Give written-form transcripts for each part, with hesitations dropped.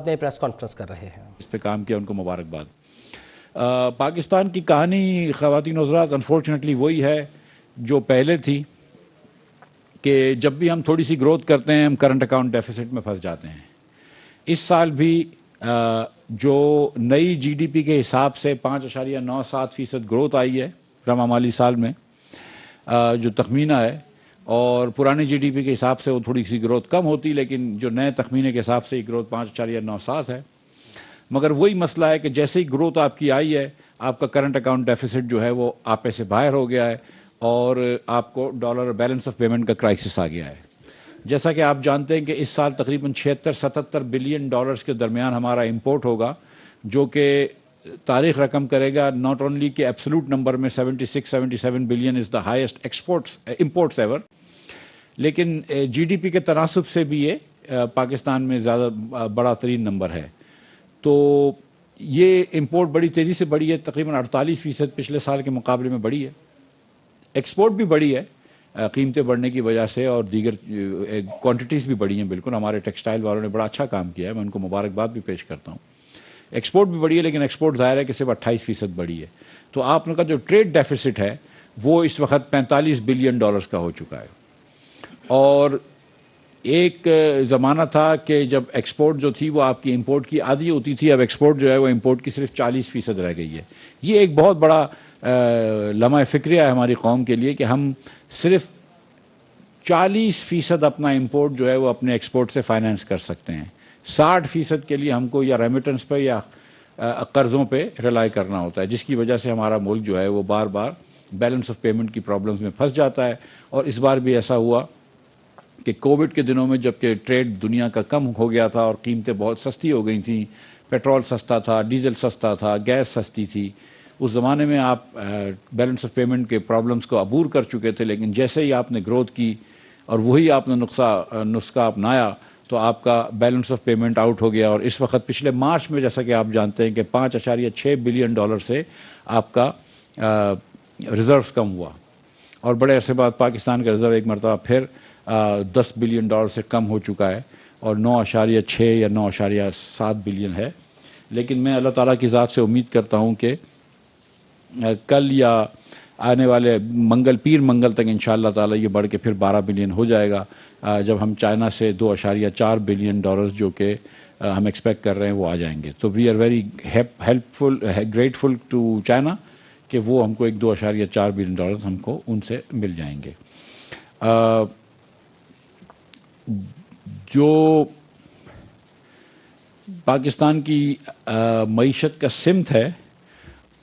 اپنے press conference کر رہے ہیں، اس پہ کام کیا، ان کو مبارکباد۔ پاکستان کی کہانی خواتین و حضرات انفارچونیٹلی وہی ہے جو پہلے تھی کہ جب بھی ہم تھوڑی سی گروتھ کرتے ہیں ہم کرنٹ اکاؤنٹ ڈیفیسٹ میں پھنس جاتے ہیں۔ اس سال بھی جو نئی جی ڈی پی کے حساب سے 5.97% گروتھ آئی ہے رواں مالی سال میں، جو تخمینہ ہے، اور پرانے جی ڈی پی کے حساب سے وہ تھوڑی سی گروتھ کم ہوتی، لیکن جو نئے تخمینے کے حساب سے یہ گروتھ 5.97 ہے۔ مگر وہی مسئلہ ہے کہ جیسے ہی گروتھ آپ کی آئی ہے، آپ کا کرنٹ اکاؤنٹ ڈیفیسٹ جو ہے وہ آپے سے باہر ہو گیا ہے اور آپ کو ڈالر بیلنس آف پیمنٹ کا کرائسس آ گیا ہے۔ جیسا کہ آپ جانتے ہیں کہ اس سال تقریباً 76-77 بلین ڈالرز کے درمیان ہمارا امپورٹ ہوگا، جو کہ تاریخ رقم کرے گا ناٹ اونلی کہ ایبسولوٹ نمبر میں 76-77 billion is the highest imports ever, لیکن جی ڈی پی کے تناسب سے بھی یہ پاکستان میں زیادہ بڑا ترین نمبر ہے۔ تو یہ امپورٹ بڑی تیزی سے بڑھی ہے، تقریباً 48% پچھلے سال کے مقابلے میں بڑھی ہے۔ ایکسپورٹ بھی بڑھی ہے قیمتیں بڑھنے کی وجہ سے، اور دیگر کوانٹیٹیز بھی بڑھی ہیں۔ بالکل ہمارے ٹیکسٹائل والوں نے بڑا اچھا کام کیا ہے، میں ان کو مبارکباد بھی پیش کرتا ہوں۔ ایکسپورٹ بھی بڑھی ہے، لیکن ایکسپورٹ ظاہر ہے کہ صرف 28% بڑھی ہے۔ تو آپ کا جو ٹریڈ ڈیفیسٹ ہے وہ اس وقت 45 بلین ڈالرز کا ہو چکا ہے۔ اور ایک زمانہ تھا کہ جب ایکسپورٹ جو تھی وہ آپ کی امپورٹ کی آدھی ہوتی تھی، اب ایکسپورٹ جو ہے وہ امپورٹ کی صرف 40% رہ گئی ہے۔ یہ ایک بہت بڑا لمحہ فکریہ ہے ہماری قوم کے لیے کہ ہم صرف 40% اپنا امپورٹ جو ہے وہ اپنے ایکسپورٹ سے فائنینس کر سکتے ہیں۔ 60% کے لیے ہم کو یا ریمیٹنس پہ یا قرضوں پہ ریلائی کرنا ہوتا ہے، جس کی وجہ سے ہمارا ملک جو ہے وہ بار بار بیلنس آف پیمنٹ کی پرابلمز میں پھنس جاتا ہے۔ اور اس بار بھی ایسا ہوا کہ کووڈ کے دنوں میں جب کہ ٹریڈ دنیا کا کم ہو گیا تھا اور قیمتیں بہت سستی ہو گئی تھیں، پیٹرول سستا تھا، ڈیزل سستا تھا، گیس سستی تھی، اس زمانے میں آپ بیلنس آف پیمنٹ کے پرابلمز کو عبور کر چکے تھے۔ لیکن جیسے ہی آپ نے گروتھ کی اور وہی آپ نے نسخہ اپنایا تو آپ کا بیلنس آف پیمنٹ آؤٹ ہو گیا، اور اس وقت پچھلے مارچ میں جیسا کہ آپ جانتے ہیں کہ 5.6 بلین ڈالر سے آپ کا ریزروز کم ہوا، اور بڑے عرصے بعد پاکستان کا ریزرو ایک مرتبہ پھر 10 بلین ڈالر سے کم ہو چکا ہے اور 9.6 یا 9.7 بلین ہے۔ لیکن میں اللہ تعالیٰ کی ذات سے امید کرتا ہوں کہ کل یا آنے والے پیر منگل تک انشاءاللہ تعالیٰ یہ بڑھ کے پھر 12 بلین ہو جائے گا، جب ہم چائنا سے 2.4 بلین ڈالرز جو کہ ہم ایکسپیکٹ کر رہے ہیں وہ آ جائیں گے۔ تو we are very grateful to China کہ وہ ہم کو ایک 2.4 بلین ڈالرز ہم کو ان سے مل جائیں گے۔ جو پاکستان کی معیشت کا سمت ہے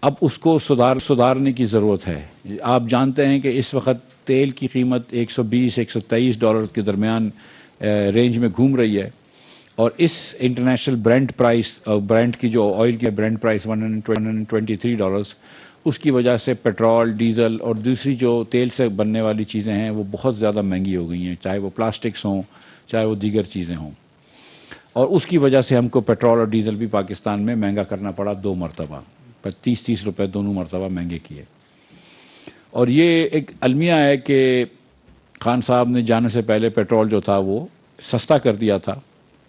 اب اس کو سدھارنے کی ضرورت ہے۔ آپ جانتے ہیں کہ اس وقت تیل کی قیمت 120-123 ڈالر کے درمیان رینج میں گھوم رہی ہے، اور اس انٹرنیشنل برینٹ کی جو آئل کی برینٹ پرائس 123 ڈالرز، اس کی وجہ سے پیٹرول، ڈیزل اور دوسری جو تیل سے بننے والی چیزیں ہیں وہ بہت زیادہ مہنگی ہو گئی ہیں، چاہے وہ پلاسٹکس ہوں چاہے وہ دیگر چیزیں ہوں، اور اس کی وجہ سے ہم کو پیٹرول اور ڈیزل بھی پاکستان میں مہنگا کرنا پڑا 2 مرتبہ، 30 روپے دونوں مرتبہ مہنگے کیے۔ اور یہ ایک المیہ ہے کہ خان صاحب نے جانے سے پہلے پیٹرول جو تھا وہ سستا کر دیا تھا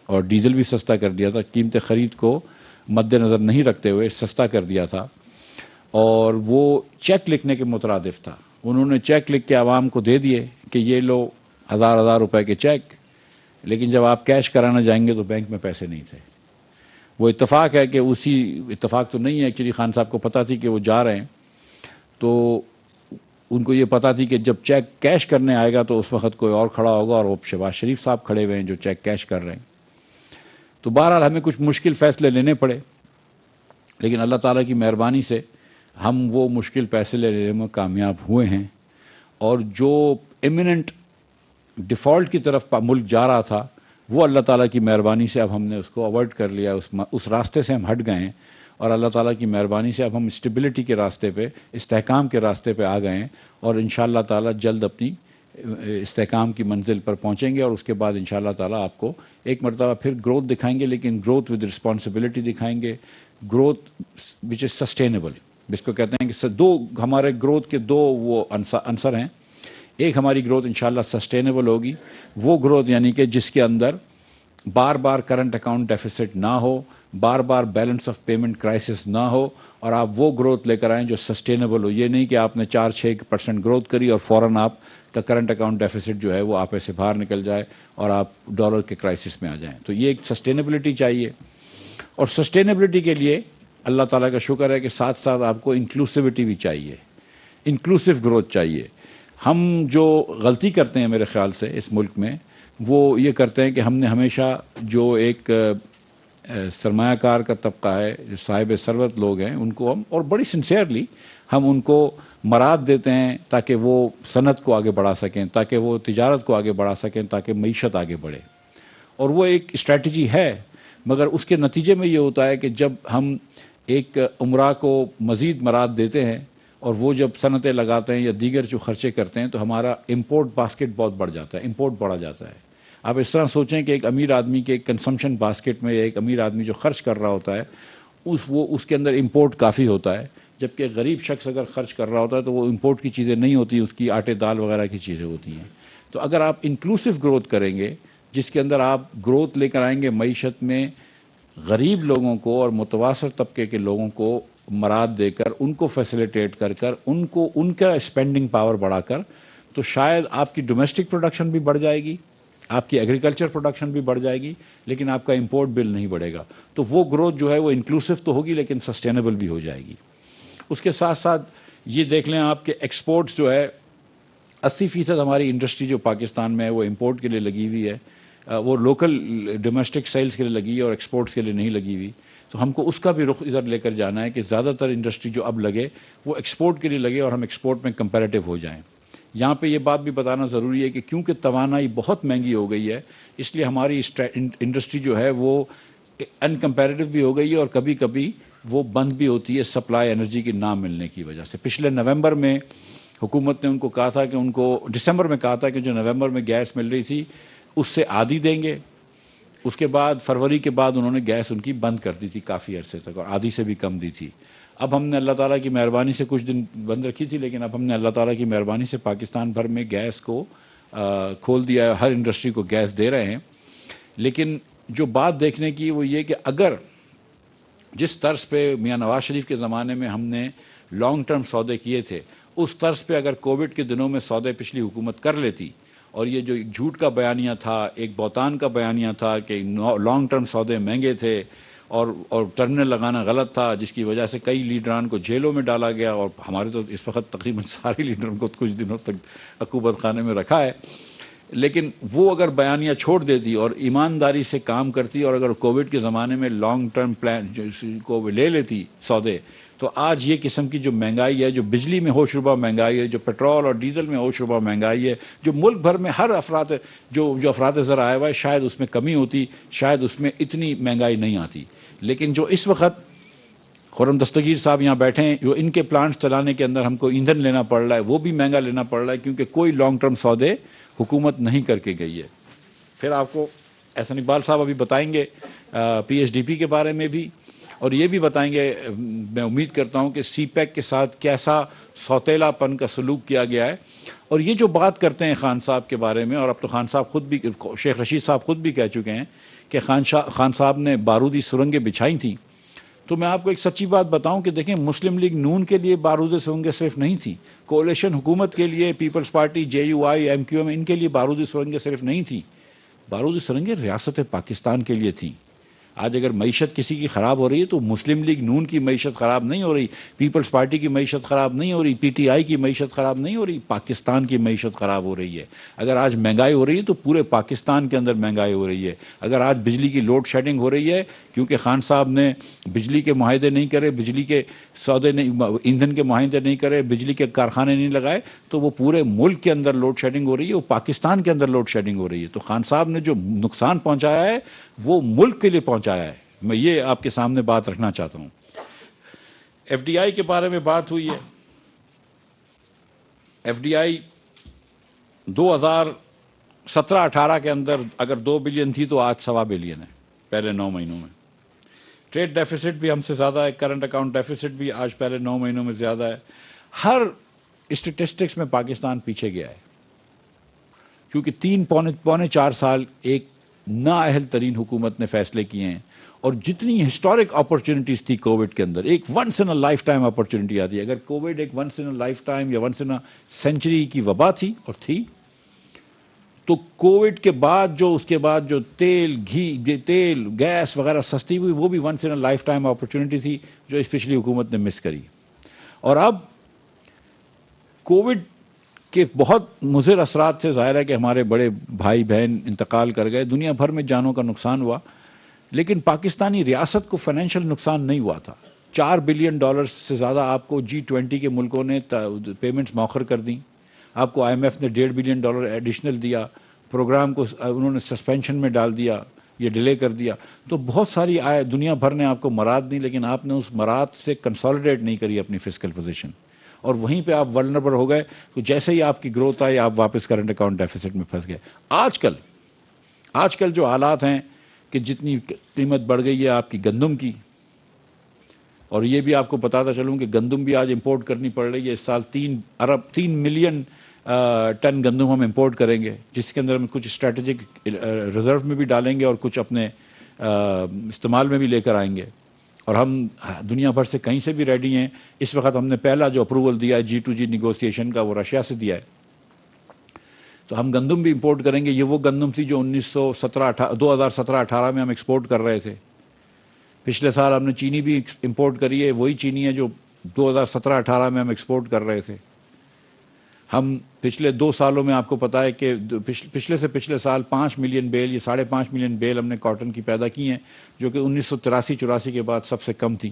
اور ڈیزل بھی سستا کر دیا تھا، قیمت خرید کو مد نظر نہیں رکھتے ہوئے سستا کر دیا تھا، اور وہ چیک لکھنے کے مترادف تھا۔ انہوں نے چیک لکھ کے عوام کو دے دیے کہ یہ لو 1000 روپے کے چیک، لیکن جب آپ کیش کرانا جائیں گے تو بینک میں پیسے نہیں تھے۔ وہ اتفاق ہے کہ اسی اتفاق تو نہیں ہے، ایکچولی خان صاحب کو پتہ تھی کہ وہ جا رہے ہیں، تو ان کو یہ پتہ تھی کہ جب چیک کیش کرنے آئے گا تو اس وقت کوئی اور کھڑا ہوگا، اور وہ شہباز شریف صاحب کھڑے ہوئے ہیں جو چیک کیش کر رہے ہیں۔ تو بہرحال ہمیں کچھ مشکل فیصلے لینے پڑے، لیکن اللہ تعالیٰ کی مہربانی سے ہم وہ مشکل فیصلے لینے میں کامیاب ہوئے ہیں، اور جو ایمیننٹ ڈیفالٹ کی طرف ملک جا رہا تھا وہ اللہ تعالیٰ کی مہربانی سے اب ہم نے اس کو اوائڈ کر لیا، اس راستے سے ہم ہٹ گئے ہیں، اور اللہ تعالیٰ کی مہربانی سے اب ہم اسٹیبلٹی کے راستے پہ، استحکام کے راستے پہ آ گئے ہیں، اور انشاءاللہ تعالیٰ جلد اپنی استحکام کی منزل پر پہنچیں گے، اور اس کے بعد انشاءاللہ تعالیٰ آپ کو ایک مرتبہ پھر گروتھ دکھائیں گے، لیکن گروتھ ود رسپانسبلٹی دکھائیں گے، گروتھ وچ از سسٹینیبل، جس کو کہتے ہیں کہ ہمارے گروتھ کے 2 وہ عنصر ہیں۔ ایک ہماری گروتھ انشاءاللہ سسٹینیبل ہوگی، وہ گروتھ یعنی کہ جس کے اندر بار بار کرنٹ اکاؤنٹ ڈیفیسٹ نہ ہو، بار بار بیلنس آف پیمنٹ کرائسس نہ ہو، اور آپ وہ گروتھ لے کر آئیں جو سسٹینیبل ہو. یہ نہیں کہ آپ نے 4-6% گروتھ کری اور فوراً آپ کا کرنٹ اکاؤنٹ ڈیفیسٹ جو ہے وہ آپ سے باہر نکل جائے اور آپ ڈالر کے کرائسس میں آ جائیں. تو یہ ایک سسٹینیبلٹی چاہیے، اور سسٹینیبلٹی کے لیے اللہ تعالیٰ کا شکر ہے کہ ساتھ ساتھ آپ کو انکلوسیوٹی بھی چاہیے، انکلوسیو گروتھ چاہیے. ہم جو غلطی کرتے ہیں میرے خیال سے اس ملک میں، وہ یہ کرتے ہیں کہ ہم نے ہمیشہ جو ایک سرمایہ کار کا طبقہ ہے، جو صاحب ثروت لوگ ہیں، ان کو ہم، اور بڑی سنسیئرلی ہم ان کو مراد دیتے ہیں تاکہ وہ صنعت کو آگے بڑھا سکیں، تاکہ وہ تجارت کو آگے بڑھا سکیں، تاکہ معیشت آگے بڑھے. اور وہ ایک اسٹریٹجی ہے، مگر اس کے نتیجے میں یہ ہوتا ہے کہ جب ہم ایک عمرہ کو مزید مراد دیتے ہیں اور وہ جب صنعتیں لگاتے ہیں یا دیگر جو خرچے کرتے ہیں، تو ہمارا امپورٹ باسکٹ بہت بڑھ جاتا ہے، امپورٹ بڑھا جاتا ہے. آپ اس طرح سوچیں کہ ایک امیر آدمی کے کنسمپشن باسکٹ میں، یا ایک امیر آدمی جو خرچ کر رہا ہوتا ہے اس کے اندر امپورٹ کافی ہوتا ہے، جبکہ غریب شخص اگر خرچ کر رہا ہوتا ہے تو وہ امپورٹ کی چیزیں نہیں ہوتی، اس کی آٹے دال وغیرہ کی چیزیں ہوتی ہیں. تو اگر آپ انکلوسیو گروتھ کریں گے، جس کے اندر آپ گروتھ لے کر آئیں گے معیشت میں، غریب لوگوں کو اور متوسط طبقے کے لوگوں کو مراد دے کر، ان کو فیسیلیٹیٹ کر کر، ان کا اسپینڈنگ پاور بڑھا کر، تو شاید آپ کی ڈومیسٹک پروڈکشن بھی بڑھ جائے گی، آپ کی ایگریکلچر پروڈکشن بھی بڑھ جائے گی، لیکن آپ کا امپورٹ بل نہیں بڑھے گا. تو وہ گروتھ جو ہے وہ انکلوسیو تو ہوگی لیکن سسٹینیبل بھی ہو جائے گی. اس کے ساتھ ساتھ یہ دیکھ لیں آپ کہ ایکسپورٹس جو ہے، 80% ہماری انڈسٹری جو پاکستان میں ہے وہ امپورٹ کے لیے لگی ہوئی ہے، وہ لوکل ڈومیسٹک سیلز کے لیے لگی ہے اور ایکسپورٹس کے لیے نہیں لگی ہوئی. تو ہم کو اس کا بھی رخ ادھر لے کر جانا ہے کہ زیادہ تر انڈسٹری جو اب لگے وہ ایکسپورٹ کے لیے لگے اور ہم ایکسپورٹ میں کمپیریٹیو ہو جائیں. یہاں پہ یہ بات بھی بتانا ضروری ہے کہ کیونکہ توانائی بہت مہنگی ہو گئی ہے، اس لیے ہماری انڈسٹری جو ہے وہ ان کمپیریٹیو بھی ہو گئی ہے، اور کبھی کبھی وہ بند بھی ہوتی ہے سپلائی انرجی کی نہ ملنے کی وجہ سے. پچھلے نومبر میں حکومت نے ان کو کہا تھا کہ ان کو دسمبر میں کہا تھا کہ جو نومبر میں گیس مل رہی تھی اس سے آدھی دیں گے. اس کے بعد فروری کے بعد انہوں نے گیس ان کی بند کر دی تھی کافی عرصے تک، اور آدھی سے بھی کم دی تھی. اب ہم نے اللہ تعالیٰ کی مہربانی سے کچھ دن بند رکھی تھی، لیکن اب ہم نے اللہ تعالیٰ کی مہربانی سے پاکستان بھر میں گیس کو کھول دیا ہے، ہر انڈسٹری کو گیس دے رہے ہیں. لیکن جو بات دیکھنے کی وہ یہ کہ اگر جس طرز پہ میاں نواز شریف کے زمانے میں ہم نے لانگ ٹرم سودے کیے تھے، اس طرز پہ اگر کووڈ کے دنوں میں سودے پچھلی حکومت کر لیتی، اور یہ جو ایک جھوٹ کا بیانیہ تھا، ایک بہتان کا بیانیہ تھا کہ لانگ ٹرم سودے مہنگے تھے اور ٹرمینل لگانا غلط تھا، جس کی وجہ سے کئی لیڈران کو جیلوں میں ڈالا گیا، اور ہمارے تو اس وقت تقریباً سارے لیڈروں کو کچھ دنوں تک عقوبت خانے میں رکھا ہے. لیکن وہ اگر بیانیہ چھوڑ دیتی اور ایمانداری سے کام کرتی، اور اگر کووڈ کے زمانے میں لانگ ٹرم پلان کو لے لیتی سودے، تو آج یہ قسم کی جو مہنگائی ہے، جو بجلی میں ہوش ربا مہنگائی ہے، جو پیٹرول اور ڈیزل میں ہوش ربا مہنگائی ہے، جو ملک بھر میں ہر جو افراط زر آیا ہوا ہے، شاید اس میں کمی ہوتی، شاید اس میں اتنی مہنگائی نہیں آتی. لیکن جو اس وقت خرم دستگیر صاحب یہاں بیٹھے ہیں، جو ان کے پلانٹس چلانے کے اندر ہم کو ایندھن لینا پڑ رہا ہے، وہ بھی مہنگا لینا پڑ رہا ہے، کیونکہ کوئی لانگ ٹرم سودے حکومت نہیں کر کے گئی ہے. پھر آپ کو احسن اقبال صاحب ابھی بتائیں گے پی ایچ ڈی پی کے بارے میں بھی، اور یہ بھی بتائیں گے، میں امید کرتا ہوں کہ سی پیک کے ساتھ کیسا سوتیلا پن کا سلوک کیا گیا ہے. اور یہ جو بات کرتے ہیں خان صاحب کے بارے میں، اور اب تو خان صاحب خود بھی، شیخ رشید صاحب خود بھی کہہ چکے ہیں کہ خان صاحب نے بارودی سرنگیں بچھائی تھیں. تو میں آپ کو ایک سچی بات بتاؤں کہ دیکھیں، مسلم لیگ نون کے لیے بارودی سرنگیں صرف نہیں تھیں، کولیشن حکومت کے لیے، Peoples Party, J U I, M Q M, ان کے لیے بارودی سرنگیں صرف نہیں تھیں، بارودی سرنگیں ریاست پاکستان کے لیے تھیں. آج اگر معیشت کسی کی خراب ہو رہی ہے تو مسلم لیگ نون کی معیشت خراب نہیں ہو رہی، پیپلز پارٹی کی معیشت خراب نہیں ہو رہی، پی ٹی آئی کی معیشت خراب نہیں ہو رہی، پاکستان کی معیشت خراب ہو رہی ہے. اگر آج مہنگائی ہو رہی ہے تو پورے پاکستان کے اندر مہنگائی ہو رہی ہے. اگر آج بجلی کی لوڈ شیڈنگ ہو رہی ہے کیونکہ خان صاحب نے بجلی کے معاہدے نہیں کرے، بجلی کے سودے نہیں، ایندھن کے معاہدے نہیں کرے، بجلی کے کارخانے نہیں لگائے، تو وہ پورے ملک کے اندر لوڈ شیڈنگ ہو رہی ہے، وہ پاکستان کے اندر لوڈ شیڈنگ ہو رہی ہے. تو خان صاحب نے جو نقصان پہنچایا ہے وہ ملک کے لیے پہنچایا ہے. میں یہ آپ کے سامنے بات رکھنا چاہتا ہوں. ایف ڈی آئی کے بارے میں بات ہوئی ہے. ایف ڈی آئی 2017-18 کے اندر اگر 2 بلین تھی تو آج 1.25 بلین ہے پہلے 9 مہینوں میں. ٹریڈ ڈیفیسٹ بھی ہم سے زیادہ ہے، کرنٹ اکاؤنٹ ڈیفیسٹ بھی آج پہلے 9 مہینوں میں زیادہ ہے. ہر اسٹیٹسٹکس میں پاکستان پیچھے گیا ہے، کیونکہ 3 پونے 4 سال ایک نااہل ترین حکومت نے فیصلے کیے ہیں، اور جتنی ہسٹورک اپرچونٹیز تھی کووڈ کے اندر، ایک once in a lifetime opportunity آتی ہے. اگر کووڈ ایک once in a lifetime یا ونس ان اے سینچری کی وبا تھی اور تھی، تو کووڈ کے بعد اس کے بعد جو تیل گیس وغیرہ سستی ہوئی، وہ بھی once in a lifetime opportunity تھی جو اس پچھلی حکومت نے مس کری. اور اب کووڈ کے بہت مضر اثرات تھے. ظاہر ہے کہ ہمارے بڑے بھائی بہن انتقال کر گئے، دنیا بھر میں جانوں کا نقصان ہوا، لیکن پاکستانی ریاست کو فائنینشیل نقصان نہیں ہوا تھا. $4 بلین سے زیادہ آپ کو G20 کے ملکوں نے پیمنٹس مؤخر کر دیں. آپ کو IMF نے $1.5 بلین ایڈیشنل دیا. پروگرام کو انہوں نے سسپینشن میں ڈال دیا، یہ ڈیلے کر دیا. تو بہت ساری دنیا بھر نے آپ کو مراد دی، لیکن آپ نے اس مراد سے کنسالیڈیٹ نہیں کری اپنی فسکل پوزیشن، اور وہیں پہ آپ ولنریبل ہو گئے. تو جیسے ہی آپ کی گروتھ آئی، آپ واپس کرنٹ اکاؤنٹ ڈیفیسٹ میں پھنس گئے. آج کل جو حالات ہیں کہ جتنی قیمت بڑھ گئی ہے آپ کی گندم کی، اور یہ بھی آپ کو بتاتا چلوں کہ گندم بھی آج امپورٹ کرنی پڑ رہی ہے. اس سال 3 ملین ٹن گندم ہم امپورٹ کریں گے، جس کے اندر ہم کچھ اسٹریٹجک ریزرو میں بھی ڈالیں گے اور کچھ اپنے استعمال میں بھی لے کر آئیں گے. اور ہم دنیا بھر سے کہیں سے بھی ریڈی ہیں. اس وقت ہم نے پہلا جو اپروول دیا ہے G2G نیگوسیشن کا، وہ رشیا سے دیا ہے. تو ہم گندم بھی امپورٹ کریں گے. یہ وہ گندم تھی جو 2017-18 میں ہم ایکسپورٹ کر رہے تھے. پچھلے سال ہم نے چینی بھی امپورٹ کری ہے، وہی چینی ہے جو 2017-18 میں ہم ایکسپورٹ کر رہے تھے. ہم پچھلے 2 سالوں میں آپ کو پتا ہے کہ پچھلے سال 5 ملین بیل، یہ 5.5 ملین بیل ہم نے کاٹن کی پیدا کی ہیں، جو کہ 1983-84 کے بعد سب سے کم تھی.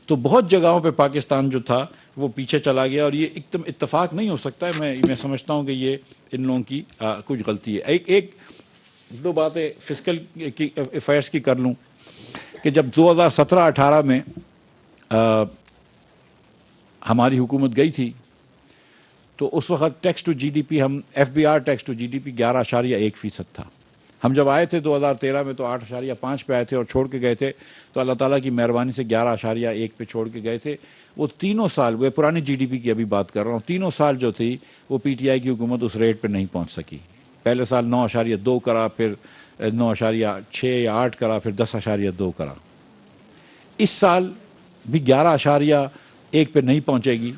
تو بہت جگہوں پہ پاکستان جو تھا وہ پیچھے چلا گیا، اور یہ ایک دم اتفاق نہیں ہو سکتا ہے. میں سمجھتا ہوں کہ یہ ان لوگوں کی کچھ غلطی ہے. ایک دو باتیں فسکل کی افیئرس کی کر لوں کہ جب 2017-18 میں ہماری حکومت گئی تھی، تو اس وقت tax to G D P, ہم FBR tax to G D P 11.1% تھا. ہم جب آئے تھے 2013 میں تو 8.5 پہ آئے تھے اور چھوڑ کے گئے تھے. تو اللہ تعالیٰ کی مہربانی سے 11.1 پہ چھوڑ کے گئے تھے. وہ تینوں سال، وہ پرانی جی ڈی پی کی ابھی بات کر رہا ہوں، تینوں سال جو تھی وہ PTI کی حکومت اس ریٹ پہ نہیں پہنچ سکی. پہلے سال 9.2 کرا، پھر 9.6 یا 8 کرا، پھر 10.2 کرا. اس سال بھی 11.1 پہ نہیں پہنچے گی،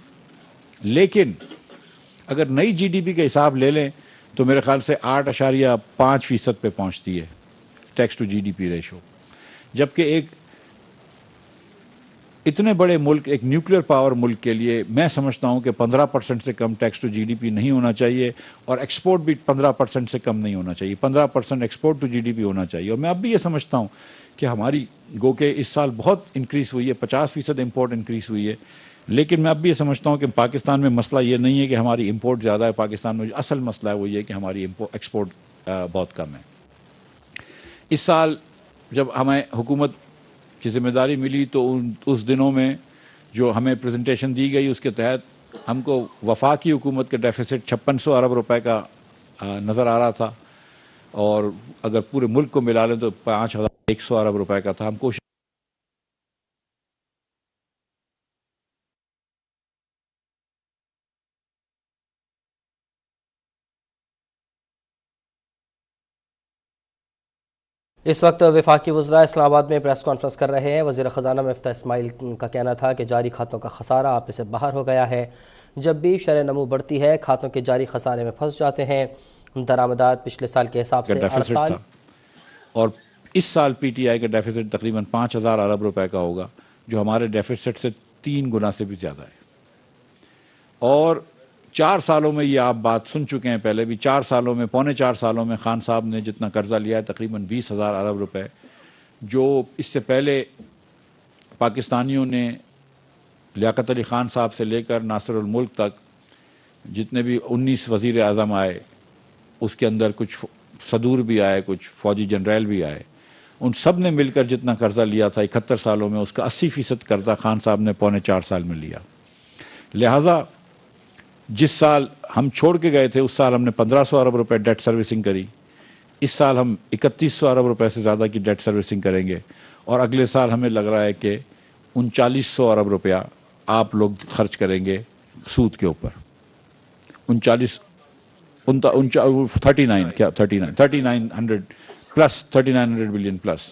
لیکن اگر نئی جی ڈی پی کا حساب لے لیں تو میرے خیال سے 8.5% پہ پہنچتی ہے tax to G D P ratio. جبکہ ایک اتنے بڑے ملک، ایک نیوکلیر پاور ملک کے لیے میں سمجھتا ہوں کہ 15% سے کم tax to G D P نہیں ہونا چاہیے، اور ایکسپورٹ بھی 15% سے کم نہیں ہونا چاہیے. 15% export to G D P ہونا چاہیے. اور میں اب بھی یہ سمجھتا ہوں کہ ہماری گو کہ اس سال بہت انکریز ہوئی ہے، 50% امپورٹ انکریز ہوئی ہے، لیکن میں اب بھی یہ سمجھتا ہوں کہ پاکستان میں مسئلہ یہ نہیں ہے کہ ہماری امپورٹ زیادہ ہے. پاکستان میں جو اصل مسئلہ ہے وہ یہ کہ ہماری ایکسپورٹ بہت کم ہے. اس سال جب ہمیں حکومت کی ذمہ داری ملی تو اس دنوں میں جو ہمیں پریزنٹیشن دی گئی، اس کے تحت ہم کو وفاقی حکومت کا ڈیفیسٹ 5600 ارب روپے کا نظر آ رہا تھا، اور اگر پورے ملک کو ملا لیں تو 5100 ارب روپے کا تھا. ہم کوشش اس وقت وفاقی وزراء اسلام آباد میں پریس کانفرنس کر رہے ہیں. وزیر خزانہ مفتاح اسماعیل کا کہنا تھا کہ جاری کھاتوں کا خسارہ آپ سے باہر ہو گیا ہے. جب بھی شرح نمو بڑھتی ہے کھاتوں کے جاری خسارے میں پھنس جاتے ہیں. درآمدات پچھلے سال کے حساب سے ڈیفیسٹ تھا، اور اس سال PTI کا ڈیفیسٹ تقریباً 5000 ارب روپے کا ہوگا، جو ہمارے ڈیفیسٹ سے 3 گنا سے بھی زیادہ ہے. اور 4 سالوں میں یہ آپ بات سن چکے ہیں پہلے بھی، 4 سالوں میں، پونے 4 سالوں میں خان صاحب نے جتنا قرضہ لیا ہے تقریباً 20,000 ارب روپے، جو اس سے پہلے پاکستانیوں نے لیاقت علی خان صاحب سے لے کر ناصر الملک تک جتنے بھی 19 وزیر اعظم آئے، اس کے اندر کچھ صدور بھی آئے، کچھ فوجی جنرل بھی آئے، ان سب نے مل کر جتنا قرضہ لیا تھا 71 سالوں میں، اس کا 80% قرضہ خان صاحب نے پونے 4 سال میں لیا. لہٰذا جس سال ہم چھوڑ کے گئے تھے اس سال ہم نے 1500 ارب روپے ڈیٹ سروسنگ کری. اس سال ہم 3100 ارب روپے سے زیادہ کی ڈیٹ سروسنگ کریں گے، اور اگلے سال ہمیں لگ رہا ہے کہ 3900 ارب روپیہ آپ لوگ خرچ کریں گے سود کے اوپر. 39 کیا 3900 plus 3900 billion plus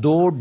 2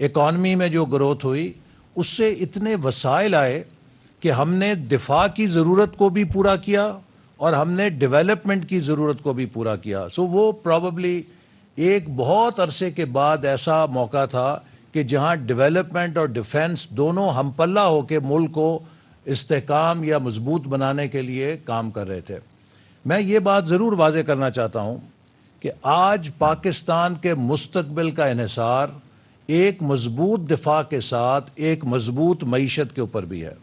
اکانومی میں جو گروتھ ہوئی اس سے اتنے وسائل آئے کہ ہم نے دفاع کی ضرورت کو بھی پورا کیا اور ہم نے ڈیولپمنٹ کی ضرورت کو بھی پورا کیا. سو وہ پرابیبلی ایک بہت عرصے کے بعد ایسا موقع تھا کہ جہاں ڈیولپمنٹ اور ڈیفنس دونوں ہم پلہ ہو کے ملک کو استحکام یا مضبوط بنانے کے لیے کام کر رہے تھے. میں یہ بات ضرور واضح کرنا چاہتا ہوں کہ آج پاکستان کے مستقبل کا انحصار ایک مضبوط دفاع کے ساتھ ایک مضبوط معیشت کے اوپر بھی ہے.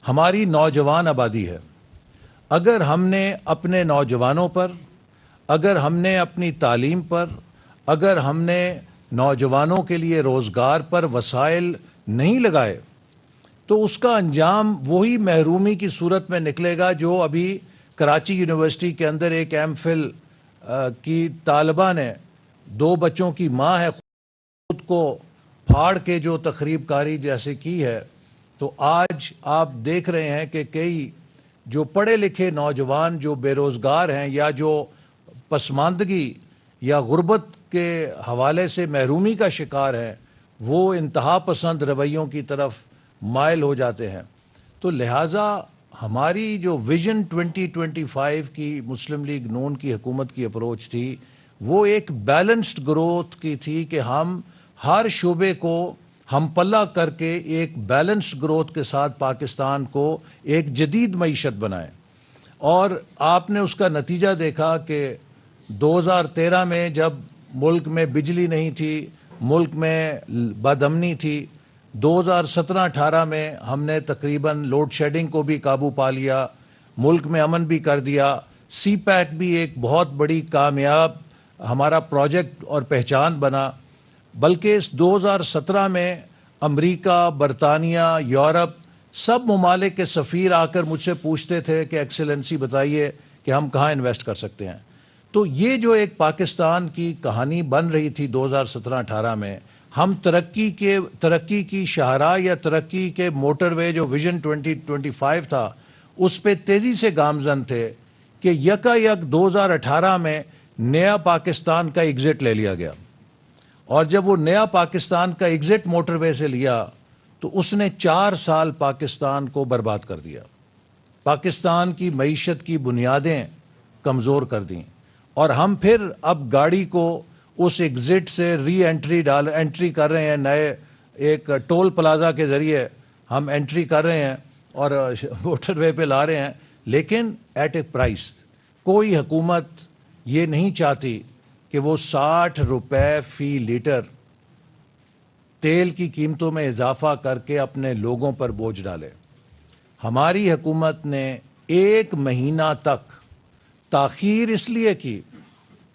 ہماری نوجوان آبادی ہے. اگر ہم نے اپنے نوجوانوں پر، اگر ہم نے اپنی تعلیم پر، اگر ہم نے نوجوانوں کے لیے روزگار پر وسائل نہیں لگائے تو اس کا انجام وہی محرومی کی صورت میں نکلے گا جو ابھی کراچی یونیورسٹی کے اندر ایک ایم فل کی طالبہ نے 2 بچوں کی ماں ہے، خود کو پھاڑ کے جو تخریب کاری جیسے کی ہے. تو آج آپ دیکھ رہے ہیں کہ کئی جو پڑھے لکھے نوجوان جو بے روزگار ہیں یا جو پسماندگی یا غربت کے حوالے سے محرومی کا شکار ہیں، وہ انتہا پسند رویوں کی طرف مائل ہو جاتے ہیں. تو لہٰذا ہماری جو ویژن 2025 کی مسلم لیگ نون کی حکومت کی اپروچ تھی وہ ایک بیلنسڈ گروتھ کی تھی کہ ہم ہر شعبے کو ہم پلہ کر کے ایک بیلنسڈ گروتھ کے ساتھ پاکستان کو ایک جدید معیشت بنائیں. اور آپ نے اس کا نتیجہ دیکھا کہ 2013 میں جب ملک میں بجلی نہیں تھی، ملک میں بدامنی تھی، 2017-18 میں ہم نے تقریباً لوڈ شیڈنگ کو بھی قابو پا لیا، ملک میں امن بھی کر دیا. سی پیک بھی ایک بہت بڑی کامیاب ہمارا پروجیکٹ اور پہچان بنا. بلکہ اس 2017 میں امریکہ، برطانیہ، یورپ سب ممالک کے سفیر آ کر مجھ سے پوچھتے تھے کہ ایکسیلنسی بتائیے کہ ہم کہاں انویسٹ کر سکتے ہیں. تو یہ جو ایک پاکستان کی کہانی بن رہی تھی 2017-18 میں، ہم ترقی کی شاہراہ یا ترقی کے موٹر وے جو ویژن 2025 تھا اس پہ تیزی سے گامزن تھے کہ یک 2018 میں نیا پاکستان کا ایگزٹ لے لیا گیا. اور جب وہ نیا پاکستان کا ایگزٹ موٹر وے سے لیا تو اس نے 4 سال پاکستان کو برباد کر دیا. پاکستان کی معیشت کی بنیادیں کمزور کر دیں اور ہم پھر اب گاڑی کو اس ایگزٹ سے انٹری کر رہے ہیں. نئے ایک ٹول پلازا کے ذریعے ہم انٹری کر رہے ہیں اور موٹر وے پہ لا رہے ہیں، لیکن ایٹ اے پرائس. کوئی حکومت یہ نہیں چاہتی کہ وہ 60 روپے فی لیٹر تیل کی قیمتوں میں اضافہ کر کے اپنے لوگوں پر بوجھ ڈالے. ہماری حکومت نے 1 مہینہ تک تاخیر اس لیے کی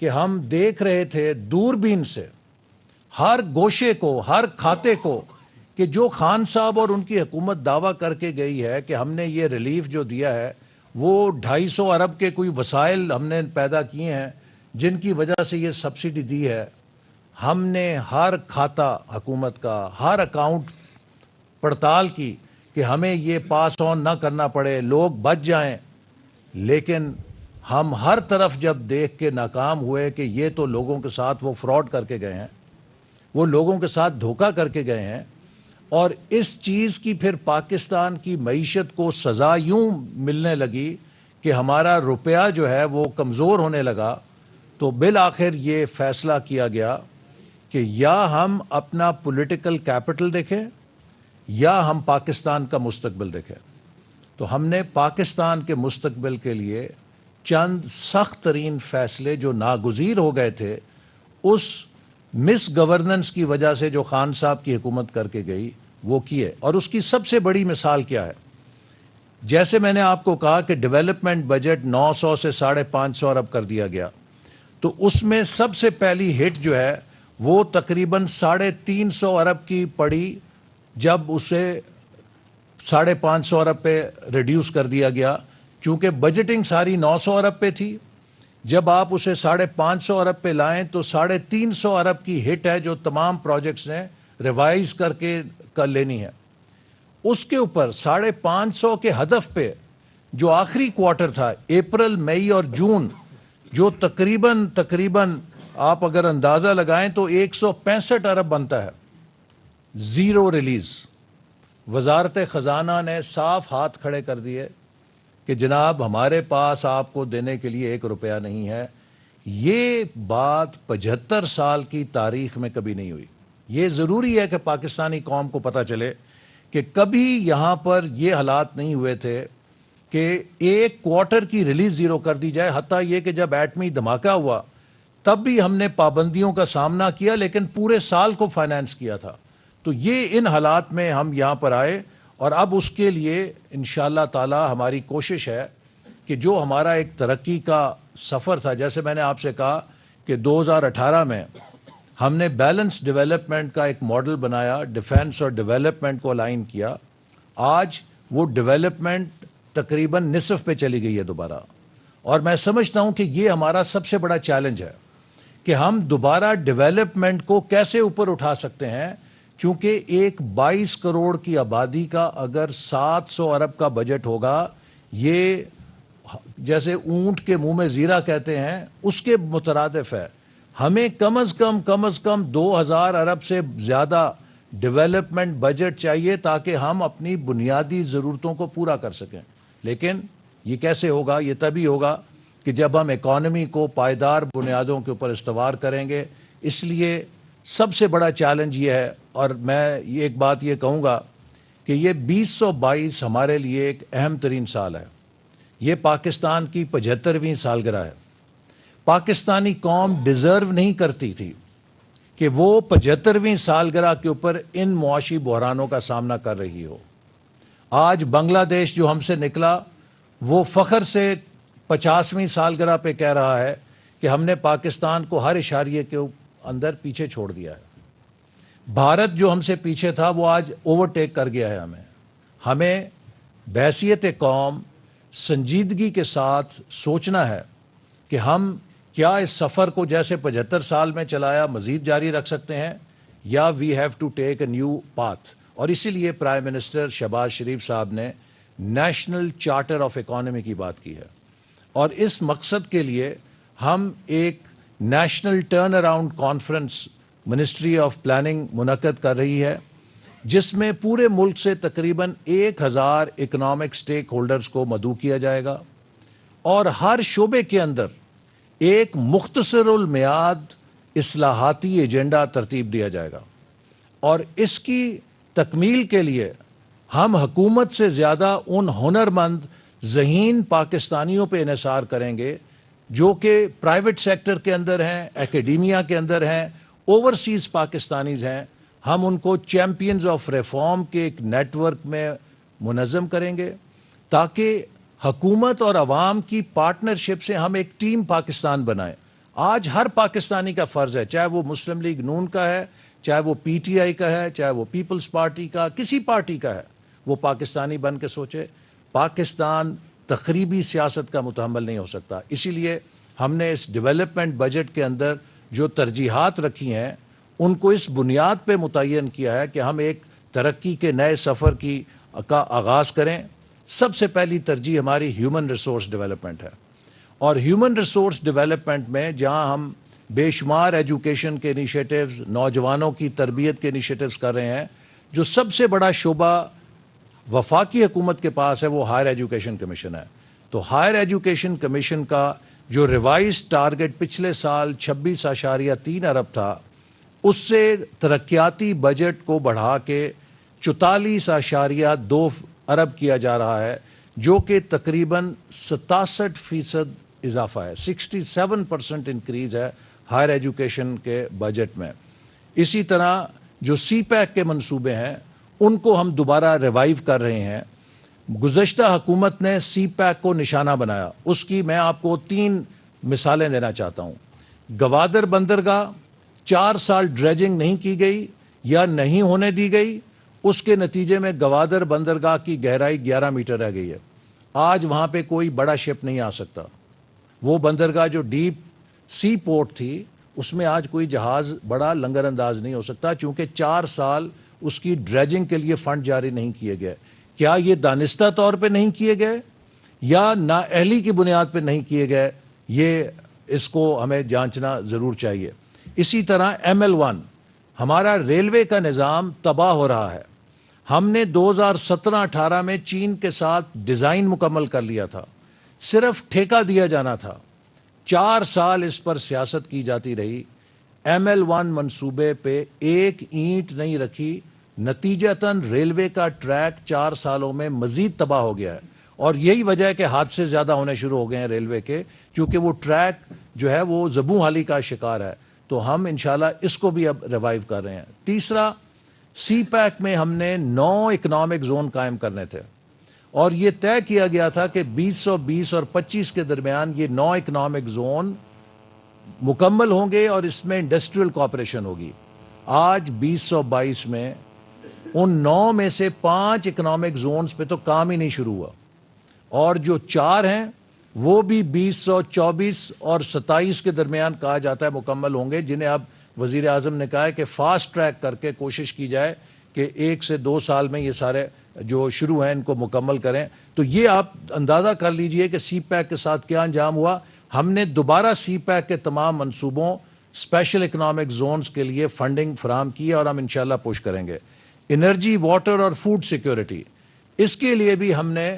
کہ ہم دیکھ رہے تھے دوربین سے ہر گوشے کو، ہر کھاتے کو، کہ جو خان صاحب اور ان کی حکومت دعویٰ کر کے گئی ہے کہ ہم نے یہ ریلیف جو دیا ہے وہ 250 ارب کے کوئی وسائل ہم نے پیدا کیے ہیں جن کی وجہ سے یہ سبسڈی دی ہے. ہم نے ہر کھاتا حکومت کا، ہر اکاؤنٹ پڑتال کی کہ ہمیں یہ پاس آن نہ کرنا پڑے، لوگ بچ جائیں. لیکن ہم ہر طرف جب دیکھ کے ناکام ہوئے کہ یہ تو لوگوں کے ساتھ وہ فراڈ کر کے گئے ہیں، وہ لوگوں کے ساتھ دھوکہ کر کے گئے ہیں، اور اس چیز کی پھر پاکستان کی معیشت کو سزا یوں ملنے لگی کہ ہمارا روپیہ جو ہے وہ کمزور ہونے لگا. تو بالآخر یہ فیصلہ کیا گیا کہ یا ہم اپنا پولیٹیکل کیپٹل دیکھیں یا ہم پاکستان کا مستقبل دیکھیں. تو ہم نے پاکستان کے مستقبل کے لیے چند سخت ترین فیصلے جو ناگزیر ہو گئے تھے اس مس گورننس کی وجہ سے جو خان صاحب کی حکومت کر کے گئی وہ کیے. اور اس کی سب سے بڑی مثال کیا ہے؟ جیسے میں نے آپ کو کہا کہ ڈیولپمنٹ بجٹ 900 سے 550 ارب کر دیا گیا، تو اس میں سب سے پہلی ہٹ جو ہے وہ تقریباً 350 ارب کی پڑی جب اسے 550 ارب پہ ریڈیوس کر دیا گیا. چونکہ بجٹنگ ساری 900 ارب پہ تھی، جب آپ اسے 550 ارب پہ لائیں تو 350 ارب کی ہٹ ہے جو تمام پروجیکٹس نے ریوائز کر کے لینی ہے. اس کے اوپر 550 کے ہدف پہ جو آخری کوارٹر تھا اپریل، مئی اور جون، جو تقریباً آپ اگر اندازہ لگائیں تو 165 ارب بنتا ہے. Zero release. وزارت خزانہ نے صاف ہاتھ کھڑے کر دیے کہ جناب ہمارے پاس آپ کو دینے کے لیے 1 روپیہ نہیں ہے. یہ بات 75 سال کی تاریخ میں کبھی نہیں ہوئی. یہ ضروری ہے کہ پاکستانی قوم کو پتہ چلے کہ کبھی یہاں پر یہ حالات نہیں ہوئے تھے کہ 1 کوارٹر کی ریلیز زیرو کر دی جائے. حتیٰ یہ کہ جب ایٹمی دھماکہ ہوا تب بھی ہم نے پابندیوں کا سامنا کیا لیکن پورے سال کو فائنانس کیا تھا. تو یہ ان حالات میں ہم یہاں پر آئے اور اب اس کے لیے انشاءاللہ تعالی ہماری کوشش ہے کہ جو ہمارا ایک ترقی کا سفر تھا، جیسے میں نے آپ سے کہا کہ 2018 میں ہم نے بیلنس ڈیولپمنٹ کا ایک ماڈل بنایا، ڈیفنس اور ڈیولپمنٹ کو الائن کیا. آج وہ ڈیولپمنٹ تقریباً نصف پہ چلی گئی ہے دوبارہ. اور میں سمجھتا ہوں کہ یہ ہمارا سب سے بڑا چیلنج ہے کہ ہم دوبارہ ڈیولپمنٹ کو کیسے اوپر اٹھا سکتے ہیں، چونکہ ایک 22 کروڑ کی آبادی کا اگر 700 ارب کا بجٹ ہوگا، یہ جیسے اونٹ کے منہ میں زیرہ کہتے ہیں اس کے مترادف ہے. ہمیں کم از کم 2000 ارب سے زیادہ ڈیولپمنٹ بجٹ چاہیے تاکہ ہم اپنی بنیادی ضرورتوں کو پورا کر سکیں. لیکن یہ کیسے ہوگا؟ یہ تبھی ہوگا کہ جب ہم اکانومی کو پائیدار بنیادوں کے اوپر استوار کریں گے. اس لیے سب سے بڑا چیلنج یہ ہے، اور میں یہ ایک بات یہ کہوں گا کہ یہ 2022 ہمارے لیے ایک اہم ترین سال ہے. یہ پاکستان کی 75ویں سالگرہ ہے. پاکستانی قوم ڈیزرو نہیں کرتی تھی کہ وہ 75ویں سالگرہ کے اوپر ان معاشی بحرانوں کا سامنا کر رہی ہو. آج بنگلہ دیش جو ہم سے نکلا وہ فخر سے 50ویں سالگرہ پہ کہہ رہا ہے کہ ہم نے پاکستان کو ہر اشاریے کے اندر پیچھے چھوڑ دیا ہے. بھارت جو ہم سے پیچھے تھا وہ آج اوورٹیک کر گیا ہے. ہمیں بحیثیت قوم سنجیدگی کے ساتھ سوچنا ہے کہ ہم کیا اس سفر کو جیسے 75 سال میں چلایا مزید جاری رکھ سکتے ہیں یا we have to take a new path. اور اسی لیے پرائم منسٹر شہباز شریف صاحب نے نیشنل چارٹر آف اکانومی کی بات کی ہے. اور اس مقصد کے لیے ہم ایک national turn around conference ministry of planning منعقد کر رہی ہے، جس میں پورے ملک سے تقریباً 1000 اکنامک سٹیک ہولڈرز کو مدعو کیا جائے گا اور ہر شعبے کے اندر ایک مختصر المیعاد اصلاحاتی ایجنڈا ترتیب دیا جائے گا. اور اس کی تکمیل کے لیے ہم حکومت سے زیادہ ان ہنرمند ذہین پاکستانیوں پہ انحصار کریں گے جو کہ پرائیویٹ سیکٹر کے اندر ہیں، اکیڈیمیا کے اندر ہیں، اوورسیز پاکستانیز ہیں. ہم ان کو چیمپئنز آف ریفارم کے ایک نیٹ ورک میں منظم کریں گے تاکہ حکومت اور عوام کی پارٹنرشپ سے ہم ایک ٹیم پاکستان بنائیں. آج ہر پاکستانی کا فرض ہے، چاہے وہ مسلم لیگ نون کا ہے، چاہے وہ پی ٹی آئی کا ہے، چاہے وہ پیپلز پارٹی کا، کسی پارٹی کا ہے، وہ پاکستانی بن کے سوچے. پاکستان تخریبی سیاست کا متحمل نہیں ہو سکتا. اسی لیے ہم نے اس ڈیولپمنٹ بجٹ کے اندر جو ترجیحات رکھی ہیں ان کو اس بنیاد پہ متعین کیا ہے کہ ہم ایک ترقی کے نئے سفر کا آغاز کریں. سب سے پہلی ترجیح ہماری ہیومن ریسورس ڈیولپمنٹ ہے. اور ہیومن ریسورس ڈیولپمنٹ میں جہاں ہم بے شمار ایجوکیشن کے انیشیٹیوز، نوجوانوں کی تربیت کے انیشیٹیوز کر رہے ہیں، جو سب سے بڑا شعبہ وفاقی حکومت کے پاس ہے وہ ہائر ایجوکیشن کمیشن ہے. تو ہائر ایجوکیشن کمیشن کا جو ریوائز ٹارگٹ پچھلے سال 26.3 ارب تھا، اس سے ترقیاتی بجٹ کو بڑھا کے 44.2 ارب کیا جا رہا ہے، جو کہ تقریباً 67% اضافہ ہے. 67% انکریز ہے ہائر ایجوکیشن کے بجٹ میں. اسی طرح جو سی پیک کے منصوبے ہیں ان کو ہم دوبارہ ریوائیو کر رہے ہیں. گزشتہ حکومت نے سی پیک کو نشانہ بنایا. اس کی میں آپ کو 3 مثالیں دینا چاہتا ہوں. گوادر بندرگاہ 4 سال ڈریجنگ نہیں کی گئی یا نہیں ہونے دی گئی، اس کے نتیجے میں گوادر بندرگاہ کی گہرائی 11 میٹر رہ گئی ہے. آج وہاں پہ کوئی بڑا شپ نہیں آ سکتا. وہ بندرگاہ جو ڈیپ سی پورٹ تھی اس میں آج کوئی جہاز بڑا لنگر انداز نہیں ہو سکتا، چونکہ 4 سال اس کی ڈریجنگ کے لیے فنڈ جاری نہیں کیے گئے. کیا یہ دانستہ طور پہ نہیں کیے گئے یا نااہلی کی بنیاد پہ نہیں کیے گئے؟ یہ اس کو ہمیں جانچنا ضرور چاہیے. اسی طرح ML1 ہمارا ریلوے کا نظام تباہ ہو رہا ہے. ہم نے 2017-18 میں چین کے ساتھ ڈیزائن مکمل کر لیا تھا, صرف ٹھیکہ دیا جانا تھا. 4 سال اس پر سیاست کی جاتی رہی, ML1 منصوبے پہ ایک اینٹ نہیں رکھی. نتیجتاً ریلوے کا ٹریک 4 سالوں میں مزید تباہ ہو گیا ہے, اور یہی وجہ ہے کہ حادثے زیادہ ہونے شروع ہو گئے ہیں ریلوے کے, کیونکہ وہ ٹریک جو ہے وہ زبوں حالی کا شکار ہے. تو ہم انشاءاللہ اس کو بھی اب ریوائیو کر رہے ہیں. تیسرا, سی پیک میں ہم نے 9 اکنامک زون قائم کرنے تھے, اور یہ طے کیا گیا تھا کہ 2020 اور 25 کے درمیان یہ 9 اکنامک زون مکمل ہوں گے اور اس میں انڈسٹریل کوآپریشن ہوگی. آج 2022 میں ان 9 میں سے 5 اکنامک زونز پہ تو کام ہی نہیں شروع ہوا, اور جو 4 ہیں وہ بھی 2024 اور 27 کے درمیان کہا جاتا ہے مکمل ہوں گے, جنہیں اب وزیر اعظم نے کہا ہے کہ فاسٹ ٹریک کر کے کوشش کی جائے کہ 1 سے 2 سال میں یہ سارے جو شروع ہیں ان کو مکمل کریں. تو یہ آپ اندازہ کر لیجئے کہ سی پیک کے ساتھ کیا انجام ہوا. ہم نے دوبارہ سی پیک کے تمام منصوبوں اسپیشل اکنامک زونز کے لیے فنڈنگ فراہم کی اور ہم انشاءاللہ پش کریں گے. انرجی, واٹر اور فوڈ سیکیورٹی, اس کے لیے بھی ہم نے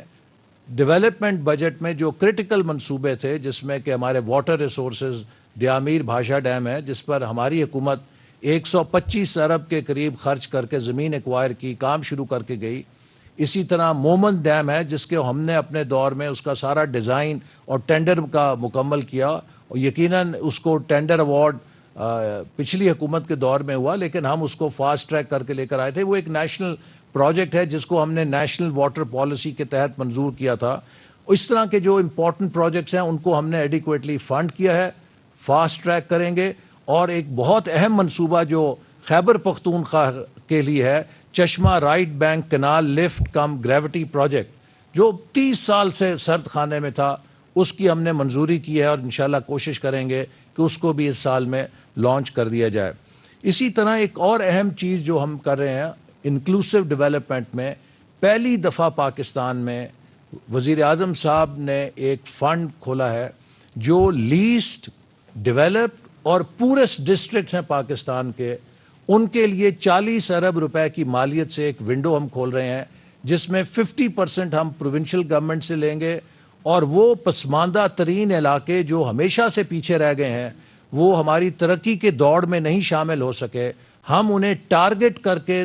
ڈیولپمنٹ بجٹ میں جو کرٹیکل منصوبے تھے, جس میں کہ ہمارے واٹر ریسورسز دیامیر بھاشا ڈیم ہے جس پر ہماری حکومت 125 ارب کے قریب خرچ کر کے زمین ایکوائر کی, کام شروع کر کے گئی. اسی طرح مومن ڈیم ہے جس کے ہم نے اپنے دور میں اس کا سارا ڈیزائن اور ٹینڈر کا مکمل کیا, اور یقیناً اس کو ٹینڈر ایوارڈ پچھلی حکومت کے دور میں ہوا, لیکن ہم اس کو فاسٹ ٹریک کر کے لے کر آئے تھے. وہ ایک نیشنل پروجیکٹ ہے جس کو ہم نے نیشنل واٹر پالیسی کے تحت منظور کیا تھا. اس طرح کے جو امپورٹنٹ پروجیکٹس ہیں ان کو ہم نے ایڈیکویٹلی فنڈ کیا ہے, فاسٹ ٹریک کریں گے. اور ایک بہت اہم منصوبہ جو خیبر پختونخوا کے لیے ہے, چشمہ رائٹ بینک کنال لفٹ کم گریوٹی پروجیکٹ, جو 30 سال سے سرد خانے میں تھا, اس کی ہم نے منظوری کی ہے اور انشاءاللہ کوشش کریں گے کہ اس کو بھی اس سال میں لانچ کر دیا جائے. اسی طرح ایک اور اہم چیز جو ہم کر رہے ہیں انکلوسیو ڈیولپمنٹ میں, پہلی دفعہ پاکستان میں وزیر اعظم صاحب نے ایک فنڈ کھولا ہے جو لیسٹ ڈیولپڈ اور پورسٹ ڈسٹرکٹس ہیں پاکستان کے, ان کے لیے 40 ارب روپے کی مالیت سے ایک ونڈو ہم کھول رہے ہیں, جس میں 50% ہم پروونشل گورنمنٹ سے لیں گے, اور وہ پسماندہ ترین علاقے جو ہمیشہ سے پیچھے رہ گئے ہیں, وہ ہماری ترقی کے دوڑ میں نہیں شامل ہو سکے, ہم انہیں ٹارگٹ کر کے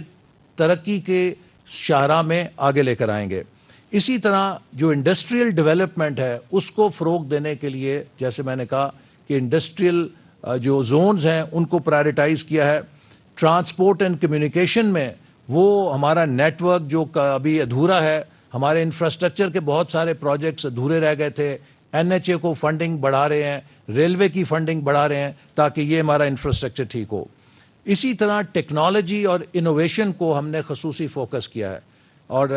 ترقی کے شاہراہ میں آگے لے کر آئیں گے. اسی طرح جو انڈسٹریل ڈیولپمنٹ ہے اس کو فروغ دینے کے لیے, جیسے میں نے کہا کہ انڈسٹریل جو زونز ہیں ان کو پرائرٹائز کیا ہے. ٹرانسپورٹ اینڈ کمیونیکیشن میں وہ ہمارا نیٹ ورک جو ابھی ادھورا ہے, ہمارے انفراسٹرکچر کے بہت سارے پروجیکٹس ادھورے رہ گئے تھے, NHA کو فنڈنگ بڑھا رہے ہیں, ریلوے کی فنڈنگ بڑھا رہے ہیں تاکہ یہ ہمارا انفراسٹرکچر ٹھیک ہو. اسی طرح ٹیکنالوجی اور انوویشن کو ہم نے خصوصی فوکس کیا ہے, اور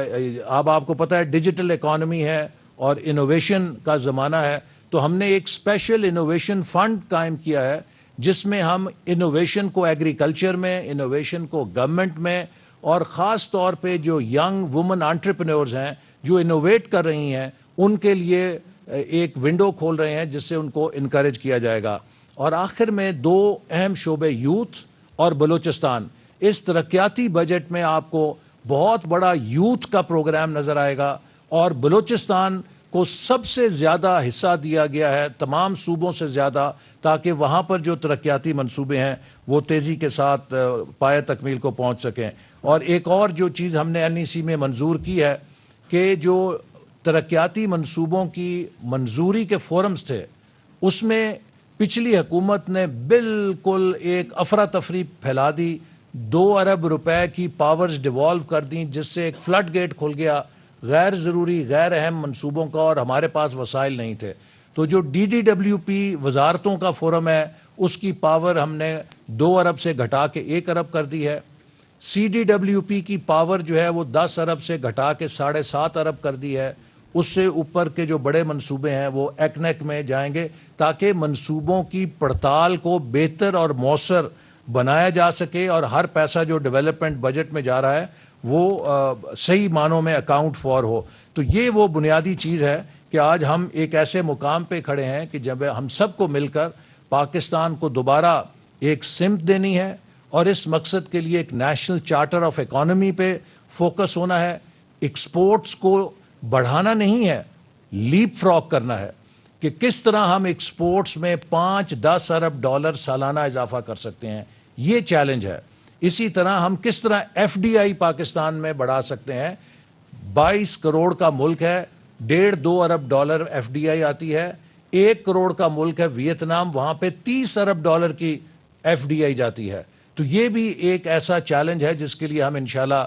اب آپ کو پتہ ہے ڈیجیٹل اکانومی ہے اور انوویشن کا زمانہ ہے, تو ہم نے ایک اسپیشل انوویشن فنڈ قائم کیا ہے جس میں ہم انوویشن کو ایگریکلچر میں, انوویشن کو گورنمنٹ میں, اور خاص طور پہ جو ینگ وومن انٹرپرینورز ہیں جو انوویٹ کر رہی ہیں ان کے لیے ایک ونڈو کھول رہے ہیں جس سے ان کو انکریج کیا جائے گا. اور آخر میں 2 اہم شعبے, یوتھ اور بلوچستان. اس ترقیاتی بجٹ میں آپ کو بہت بڑا یوتھ کا پروگرام نظر آئے گا, اور بلوچستان کو سب سے زیادہ حصہ دیا گیا ہے تمام صوبوں سے زیادہ, تاکہ وہاں پر جو ترقیاتی منصوبے ہیں وہ تیزی کے ساتھ پایہ تکمیل کو پہنچ سکیں. اور ایک اور جو چیز ہم نے NEC میں منظور کی ہے کہ جو ترقیاتی منصوبوں کی منظوری کے فورمز تھے, اس میں پچھلی حکومت نے بالکل ایک افراتفری پھیلا دی, 2 ارب روپے کی پاورز ڈیوالو کر دیں, جس سے ایک فلڈ گیٹ کھل گیا غیر ضروری غیر اہم منصوبوں کا, اور ہمارے پاس وسائل نہیں تھے. تو جو DDWP وزارتوں کا فورم ہے اس کی پاور ہم نے 2 ارب سے گھٹا کے 1 ارب کر دی ہے. CDWP کی پاور جو ہے وہ 10 ارب سے گھٹا کے 7.5 ارب کر دی ہے. اس سے اوپر کے جو بڑے منصوبے ہیں وہ ایکنیک میں جائیں گے تاکہ منصوبوں کی پڑتال کو بہتر اور مؤثر بنایا جا سکے, اور ہر پیسہ جو ڈیولپمنٹ بجٹ میں جا رہا ہے وہ صحیح معنوں میں اکاؤنٹ فار ہو. تو یہ وہ بنیادی چیز ہے کہ آج ہم ایک ایسے مقام پہ کھڑے ہیں کہ جب ہم سب کو مل کر پاکستان کو دوبارہ ایک سمت دینی ہے, اور اس مقصد کے لیے ایک نیشنل چارٹر آف اکانومی پہ فوکس ہونا ہے. ایکسپورٹس کو بڑھانا نہیں ہے, لیپ فراگ کرنا ہے کہ کس طرح ہم ایکسپورٹس میں 5-10 ارب ڈالر سالانہ اضافہ کر سکتے ہیں. یہ چیلنج ہے. اسی طرح ہم کس طرح ایف ڈی آئی پاکستان میں بڑھا سکتے ہیں. 22 کروڑ کا ملک ہے, 1.5-2 ارب ڈالر ایف ڈی آئی آتی ہے. 1 کروڑ کا ملک ہے ویتنام, وہاں پہ 30 ارب ڈالر کی ایف ڈی آئی جاتی ہے. تو یہ بھی ایک ایسا چیلنج ہے جس کے لیے ہم انشاءاللہ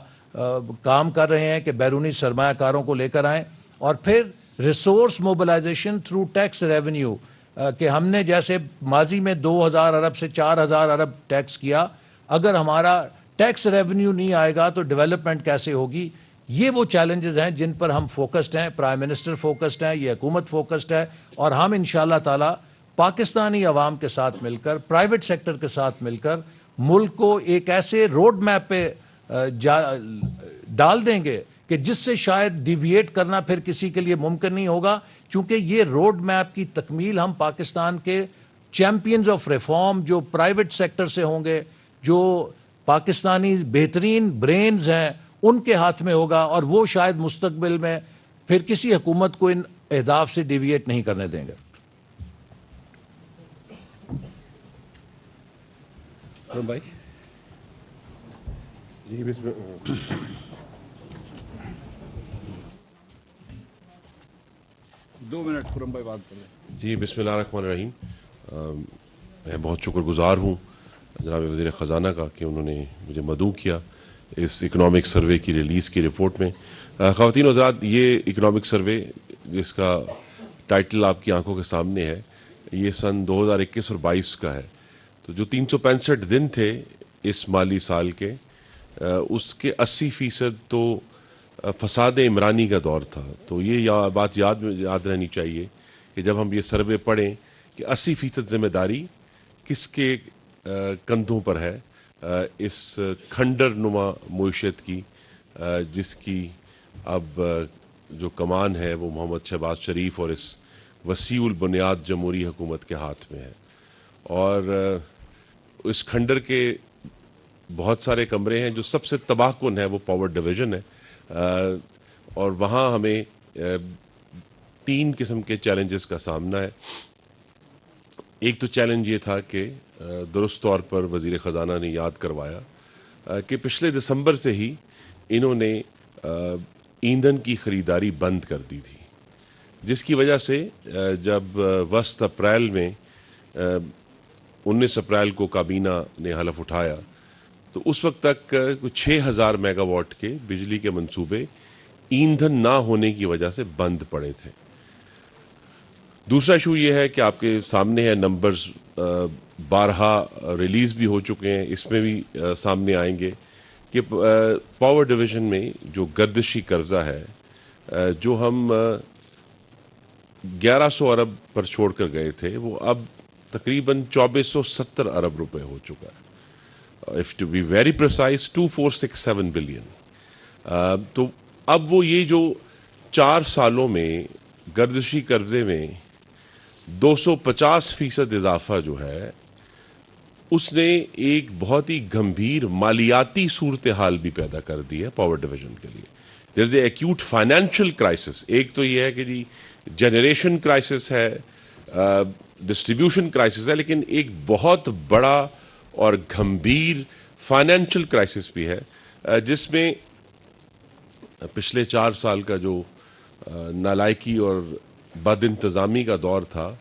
کام کر رہے ہیں کہ بیرونی سرمایہ کاروں کو لے کر آئیں. اور پھر resource mobilisation through tax revenue, کہ ہم نے جیسے ماضی میں 2000 ارب سے 4000 ارب ٹیکس کیا, اگر ہمارا ٹیکس ریونیو نہیں آئے گا تو ڈیولپمنٹ کیسے ہوگی. یہ وہ چیلنجز ہیں جن پر ہم فوکسڈ ہیں. پرائم منسٹر فوکسڈ ہیں, یہ حکومت فوکسڈ ہے, اور ہم انشاءاللہ تعالی پاکستانی عوام کے ساتھ مل کر, پرائیویٹ سیکٹر کے ساتھ مل کر ملک کو ایک ایسے روڈ میپ پہ ڈال دیں گے کہ جس سے شاید ڈیویٹ کرنا پھر کسی کے لیے ممکن نہیں ہوگا, چونکہ یہ روڈ میپ کی تکمیل ہم پاکستان کے چیمپئنز آف ریفارم جو پرائیویٹ سیکٹر سے ہوں گے, جو پاکستانی بہترین برینز ہیں, ان کے ہاتھ میں ہوگا, اور وہ شاید مستقبل میں پھر کسی حکومت کو ان اہداف سے ڈیویٹ نہیں کرنے دیں گے. بھائی جی 2 منٹ خرم بھائی بات کر لیں. جی بسم اللہ الرحمن الرحیم. میں بہت شکر گزار ہوں جناب وزیر خزانہ کا کہ انہوں نے مجھے مدعو کیا اس اکنامک سروے کی ریلیز کی رپورٹ میں. خواتین و حضرات, یہ اکنامک سروے جس کا ٹائٹل آپ کی آنکھوں کے سامنے ہے, یہ سن 2021 اور 22 کا ہے. تو جو 365 دن تھے اس مالی سال کے, اس کے 80% تو فساد عمرانی کا دور تھا. تو یہ بات یاد رہنی چاہیے کہ جب ہم یہ سروے پڑھیں کہ 80% ذمہ داری کس کے کندھوں پر ہے, اس کھنڈر نما معیشت کی, جس کی اب جو کمان ہے وہ محمد شہباز شریف اور اس وسیع البنیاد جمہوری حکومت کے ہاتھ میں ہے. اور اس کھنڈر کے بہت سارے کمرے ہیں. جو سب سے تباہ کن ہے وہ پاور ڈویژن ہے, اور وہاں ہمیں 3 قسم کے چیلنجز کا سامنا ہے. ایک تو چیلنج یہ تھا کہ درست طور پر وزیر خزانہ نے یاد کروایا کہ پچھلے دسمبر سے ہی انہوں نے ایندھن کی خریداری بند کر دی تھی, جس کی وجہ سے جب وسط اپریل میں 19 اپریل کو کابینہ نے حلف اٹھایا تو اس وقت تک 6000 میگا واٹ کے بجلی کے منصوبے ایندھن نہ ہونے کی وجہ سے بند پڑے تھے. دوسرا ایشو یہ ہے کہ آپ کے سامنے ہے نمبرز, بارہا ریلیز بھی ہو چکے ہیں, اس میں بھی سامنے آئیں گے کہ پاور ڈویژن میں جو گردشی قرضہ ہے, جو ہم 1100 ارب پر چھوڑ کر گئے تھے, وہ اب تقریباً 2470 ارب روپے ہو چکا ہے. If to be very precise 2467 billion. تو اب وہ یہ جو 4 سالوں میں گردشی قرضے میں 250% اضافہ جو ہے, اس نے ایک بہت ہی گمبھیر مالیاتی صورتحال بھی پیدا کر دی ہے پاور ڈویژن کے لیے. دیر از اے ایکیوٹ فائنینشیل کرائسس. ایک تو یہ ہے کہ جی جنریشن کرائسس ہے, ڈسٹریبیوشن کرائسس ہے, لیکن ایک بہت بڑا اور گھمبیر فائنینشیل کرائسس بھی ہے, جس میں پچھلے 4 سال کا جو نالائکی اور بد انتظامی کا دور تھا,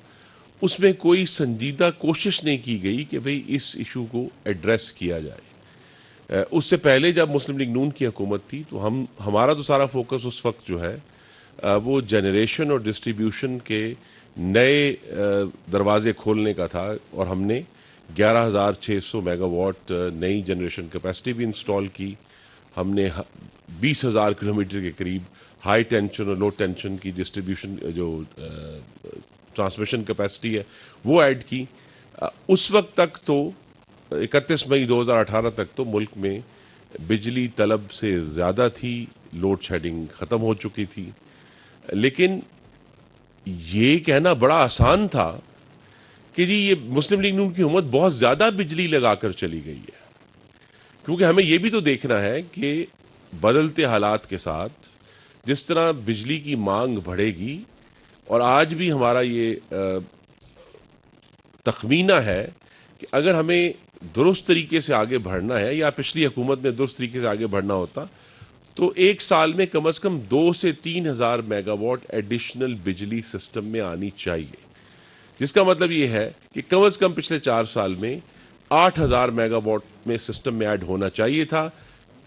اس میں کوئی سنجیدہ کوشش نہیں کی گئی کہ بھئی اس ایشو کو ایڈریس کیا جائے. اس سے پہلے جب مسلم لیگ نون کی حکومت تھی تو ہمارا تو سارا فوکس اس وقت جو ہے وہ جنریشن اور ڈسٹریبیوشن کے نئے دروازے کھولنے کا تھا, اور ہم نے 11600 میگا واٹ نئی جنریشن کیپیسٹی بھی انسٹال کی. ہم نے 20000 کلومیٹر کے قریب ہائی ٹینشن اور لو ٹینشن کی ڈسٹریبیوشن جو ٹرانسمیشن کیپیسٹی ہے وہ ایڈ کی. اس وقت تک تو 31 مئی 2018 تک تو ملک میں بجلی طلب سے زیادہ تھی, لوڈ شیڈنگ ختم ہو چکی تھی. لیکن یہ کہنا بڑا آسان تھا کہ جی یہ مسلم لیگ نون کی حکومت بہت زیادہ بجلی لگا کر چلی گئی ہے. کیونکہ ہمیں یہ بھی تو دیکھنا ہے کہ بدلتے حالات کے ساتھ جس طرح بجلی کی مانگ بڑھے گی، اور آج بھی ہمارا یہ تخمینہ ہے کہ اگر ہمیں درست طریقے سے آگے بڑھنا ہے، یا پچھلی حکومت میں درست طریقے سے آگے بڑھنا ہوتا، تو ایک سال میں کم از کم 2 سے 3 ہزار میگا واٹ ایڈیشنل بجلی سسٹم میں آنی چاہیے، جس کا مطلب یہ ہے کہ کم از کم پچھلے 4 سال میں 8,000 میگا واٹ میں سسٹم میں ایڈ ہونا چاہیے تھا.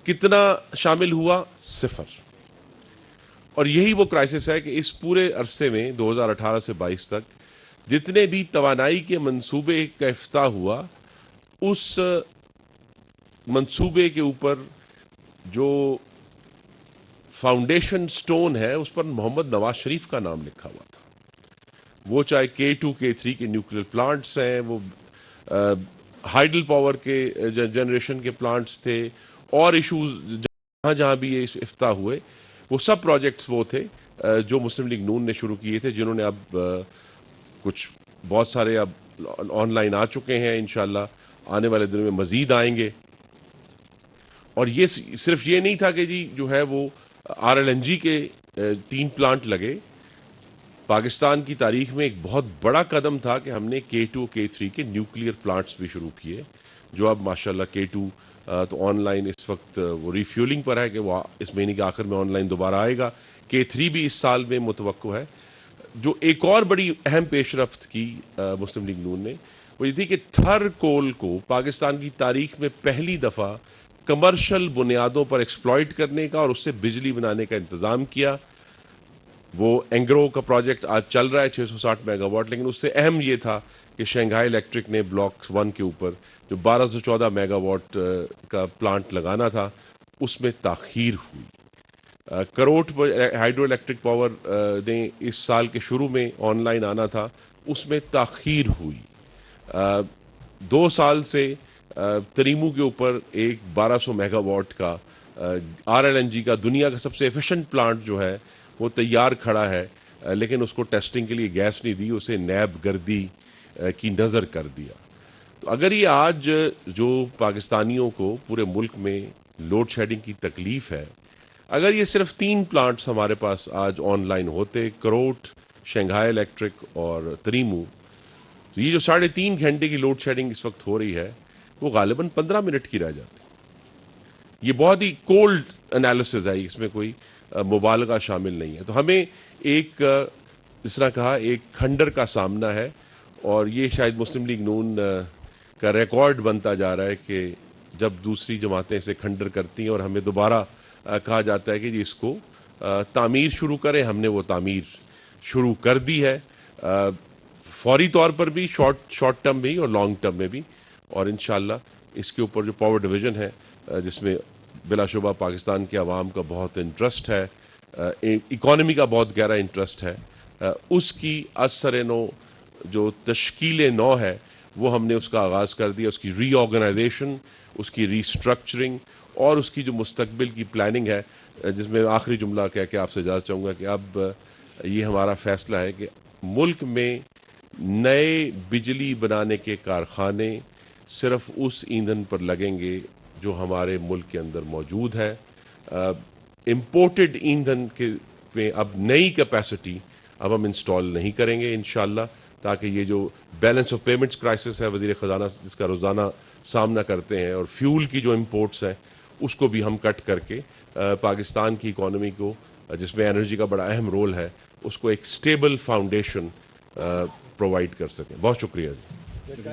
کتنا شامل ہوا؟ 0. اور یہی وہ کرائسس ہے کہ اس پورے عرصے میں 2018 سے 22 تک جتنے بھی توانائی کے منصوبے کا افتتاح ہوا، اس منصوبے کے اوپر جو فاؤنڈیشن سٹون ہے اس پر محمد نواز شریف کا نام لکھا ہوا تھا. وہ چاہے K2 K3 کے نیوکلیر پلانٹس ہیں، وہ ہائیڈل پاور کے جنریشن کے پلانٹس تھے، اور ایشوز جہاں جہاں بھی یہ افتتاح ہوئے، وہ سب پروجیکٹس وہ تھے جو مسلم لیگ نون نے شروع کیے تھے، جنہوں نے اب کچھ بہت سارے اب آن لائن آ چکے ہیں، انشاءاللہ آنے والے دنوں میں مزید آئیں گے. اور یہ صرف یہ نہیں تھا کہ جی جو ہے وہ RLNG کے 3 پلانٹ لگے. پاکستان کی تاریخ میں ایک بہت بڑا قدم تھا کہ ہم نے K2 K3 کے نیوکلیر پلانٹس بھی شروع کیے، جو اب ماشاءاللہ K2 تو آن لائن اس وقت وہ ریفیولنگ پر ہے کہ وہ اس مہینے کے آخر میں آن لائن دوبارہ آئے گا. K3 بھی اس سال میں متوقع ہے. جو ایک اور بڑی اہم پیش رفت کی مسلم لیگ نون نے، وہ یہ تھی کہ تھر کول کو پاکستان کی تاریخ میں پہلی دفعہ کمرشل بنیادوں پر ایکسپلائٹ کرنے کا اور اس سے بجلی بنانے کا انتظام کیا. وہ اینگرو کا پروجیکٹ آج چل رہا ہے 660 میگا واٹ، لیکن اس سے اہم یہ تھا کہ شنگھائی الیکٹرک نے بلاک 1 کے اوپر جو 1214 میگا واٹ کا پلانٹ لگانا تھا، اس میں تاخیر ہوئی. کروٹ ہائیڈرو الیکٹرک پاور نے اس سال کے شروع میں آن لائن آنا تھا، اس میں تاخیر ہوئی. 2 سال سے تریمو کے اوپر ایک 1200 میگا واٹ کا RLNG کا دنیا کا سب سے ایفیشنٹ پلانٹ جو ہے وہ تیار کھڑا ہے، لیکن اس کو ٹیسٹنگ کے لیے گیس نہیں دی، اسے نیب گردی کی نظر کر دیا. تو اگر یہ آج جو پاکستانیوں کو پورے ملک میں لوڈ شیڈنگ کی تکلیف ہے، اگر یہ صرف 3 پلانٹس ہمارے پاس آج آن لائن ہوتے، کروٹ، شنگھائی الیکٹرک اور تریمو، تو یہ جو 3.5 گھنٹے کی لوڈ شیڈنگ اس وقت ہو رہی ہے وہ غالباً 15 منٹ کی رہ جاتی. یہ بہت ہی کولڈ انالیسز ہے، اس میں کوئی مبالغہ شامل نہیں ہے. تو ہمیں ایک جس طرح کہا ایک کھنڈر کا سامنا ہے، اور یہ شاید مسلم لیگ نون کا ریکارڈ بنتا جا رہا ہے کہ جب دوسری جماعتیں اسے کھنڈر کرتی ہیں اور ہمیں دوبارہ کہا جاتا ہے کہ جی اس کو تعمیر شروع کریں. ہم نے وہ تعمیر شروع کر دی ہے، فوری طور پر بھی، شارٹ ٹرم بھی اور لانگ ٹرم میں بھی. اور انشاءاللہ اس کے اوپر جو پاور ڈویژن ہے جس میں بلا شبہ پاکستان کے عوام کا بہت انٹرسٹ ہے، اکانومی کا بہت گہرا انٹرسٹ ہے، اس کی اثر نو جو تشکیل نو ہے وہ ہم نے اس کا آغاز کر دیا. اس کی ری آرگنائزیشن، اس کی ری اسٹرکچرنگ اور اس کی جو مستقبل کی پلاننگ ہے، جس میں آخری جملہ کہہ کے آپ سے اجازت چاہوں گا کہ اب یہ ہمارا فیصلہ ہے کہ ملک میں نئے بجلی بنانے کے کارخانے صرف اس ایندھن پر لگیں گے جو ہمارے ملک کے اندر موجود ہے. امپورٹڈ ایندھن کے میں اب نئی کیپیسٹی اب ہم انسٹال نہیں کریں گے انشاءاللہ، تاکہ یہ جو بیلنس آف پیمنٹس کرائسس ہے وزیر خزانہ جس کا روزانہ سامنا کرتے ہیں، اور فیول کی جو امپورٹس ہیں اس کو بھی ہم کٹ کر کے پاکستان کی اکانومی کو، جس میں انرجی کا بڑا اہم رول ہے، اس کو ایک سٹیبل فاؤنڈیشن پرووائڈ کر سکیں. بہت شکریہ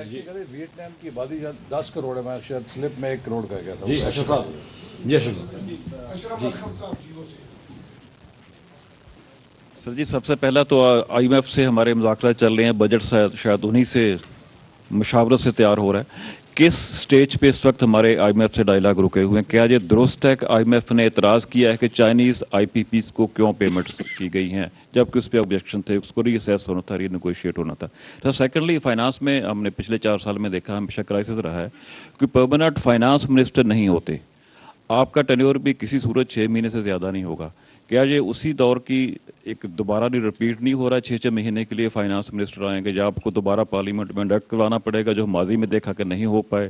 جی. ویتنام کی آبادی 10 کروڑ ہے، میں شاید سلپ میں 1 کروڑ کا کیا تھا. جی اشرف صاحب، جی اشرف سر جی، سب سے پہلا تو IMF سے ہمارے مذاکرات چل رہے ہیں، بجٹ شاید انہی سے مشاورت سے تیار ہو رہا ہے. کس سٹیج پہ اس وقت ہمارے IMF سے ڈائلاگ رکے ہوئے ہیں؟ کیا یہ درست ہے کہ IMF نے اعتراض کیا ہے کہ چائنیز IPPs کو کیوں پیمنٹس کی گئی ہیں، جبکہ اس پہ آبجیکشن تھے، اس کو ری اسیس ہونا تھا، ری نیگوشیٹ ہونا تھا. تو سیکنڈلی، فائنانس میں ہم نے پچھلے 4 سال میں دیکھا ہمیشہ کرائسس رہا ہے کہ پرماننٹ فائنانس منسٹر نہیں ہوتے. آپ کا ٹینیور بھی کسی صورت 6 مہینے سے زیادہ نہیں ہوگا. کیا یہ اسی دور کی ایک دوبارہ نہیں رپیٹ نہیں ہو رہا؟ 6 مہینے کے لیے فائنانس منسٹر آئیں گے، یا آپ کو دوبارہ پارلیمنٹ میں انڈکٹ کروانا پڑے گا، جو ماضی میں دیکھا کہ نہیں ہو پائے؟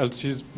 LCs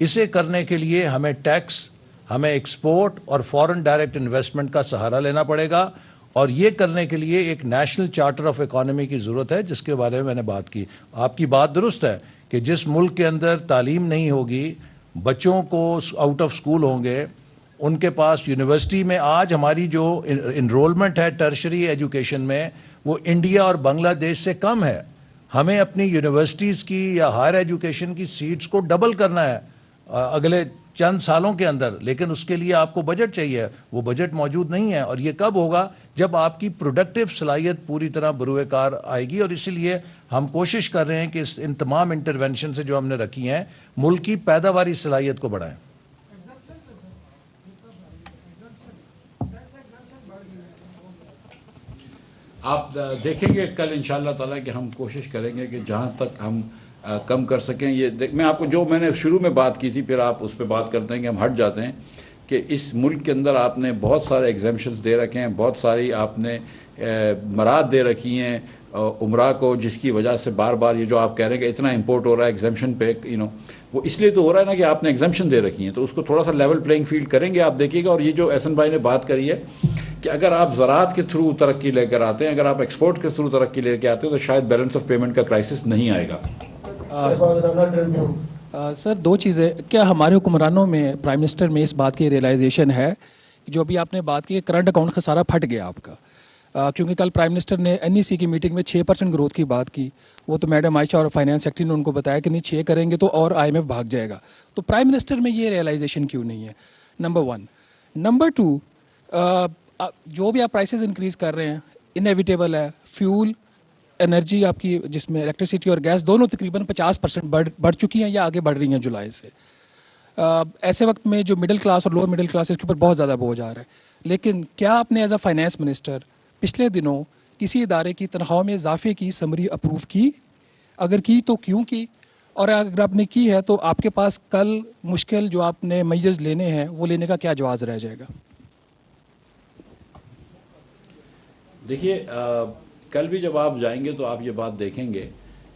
اسے کرنے کے لیے ہمیں ٹیکس، ہمیں ایکسپورٹ اور فورن ڈائریکٹ انویسٹمنٹ کا سہارا لینا پڑے گا، اور یہ کرنے کے لیے ایک نیشنل چارٹر آف اکانومی کی ضرورت ہے، جس کے بارے میں میں نے بات کی۔ آپ کی بات درست ہے کہ جس ملک کے اندر تعلیم نہیں ہوگی، بچوں کو آؤٹ آف اسکول ہوں گے، ان کے پاس یونیورسٹی میں آج ہماری جو انرولمنٹ ہے ٹرشری ایجوکیشن میں، وہ انڈیا اور بنگلہ دیش سے کم ہے۔ ہمیں اپنی یونیورسٹیز کی یا ہائر ایجوکیشن کی سیٹس کو ڈبل کرنا ہے اگلے چند سالوں کے اندر، لیکن اس کے لیے آپ کو بجٹ چاہیے، وہ بجٹ موجود نہیں ہے، اور یہ کب ہوگا؟ جب آپ کی پروڈکٹیو صلاحیت پوری طرح بروئے کار آئے گی، اور اسی لیے ہم کوشش کر رہے ہیں کہ ان تمام انٹرونشن سے جو ہم نے رکھی ہیں، ملک کی پیداواری صلاحیت کو بڑھائیں۔ آپ دیکھیں گے کل انشاءاللہ تعالیٰ کہ ہم کوشش کریں گے کہ جہاں تک ہم کم کر سکیں۔ یہ میں آپ کو جو میں نے شروع میں بات کی تھی، پھر آپ اس پہ بات کرتے ہیں کہ ہم ہٹ جاتے ہیں، کہ اس ملک کے اندر آپ نے بہت سارے ایگزیمپشنز دے رکھے ہیں، بہت ساری آپ نے مراد دے رکھی ہیں عمرہ کو، جس کی وجہ سے بار بار یہ جو آپ کہہ رہے ہیں کہ اتنا امپورٹ ہو رہا ہے ایگزیمپشن پہ، وہ اس لیے تو ہو رہا ہے نا کہ آپ نے ایگزیمپشن دے رکھی ہیں، تو اس کو تھوڑا سا لیول پلینگ فیلڈ کریں گے، آپ دیکھیے گا۔ اور یہ جو احسن بھائی نے بات کری ہے کہ اگر آپ زراعت کے تھرو ترقی لے کر آتے ہیں، اگر آپ ایکسپورٹ کے تھرو ترقی لے کے آتے ہیں، تو شاید بیلنس آف پیمنٹ کا کرائسس نہیں آئے گا۔ سر دو چیزیں، کیا ہمارے حکمرانوں میں، پرائم منسٹر میں اس بات کی ریئلائزیشن ہے، جو ابھی آپ نے بات کی کہ کرنٹ اکاؤنٹ خسارہ پھٹ گیا آپ کا؟ کیونکہ کل پرائم منسٹر نے NEC کی میٹنگ میں 6% گروتھ کی بات کی، وہ تو میڈم عائشہ اور فائنانس سیکٹری نے ان کو بتایا کہ نہیں 6 کریں گے تو اور IMF بھاگ جائے گا، تو پرائم منسٹر میں یہ ریئلائزیشن کیوں نہیں ہے؟ نمبر 1۔ نمبر 2، جو بھی آپ پرائسز انکریز کر رہے ہیں انیویٹیبل ہے، فیول، انرجی آپ کی جس میں الیکٹریسٹی اور گیس دونوں تقریباً 50% بڑھ چکی ہیں یا آگے بڑھ رہی ہیں جولائی سے۔ ایسے وقت میں جو مڈل کلاس اور لوور مڈل کلاس اس کے اوپر بہت زیادہ بوجھ آ رہا ہے، لیکن کیا آپ نے ایز اے فائنانس منسٹر پچھلے دنوں کسی ادارے کی تنخواہ میں اضافے کی سمری اپروو کی؟ اگر کی تو کیوں کی؟ اور اگر آپ نے کی ہے تو آپ کے پاس کل مشکل جو آپ نے میجرز لینے ہیں وہ لینے کا کیا جواز رہ جائے گا؟ دیکھیے کل بھی جب آپ جائیں گے تو آپ یہ بات دیکھیں گے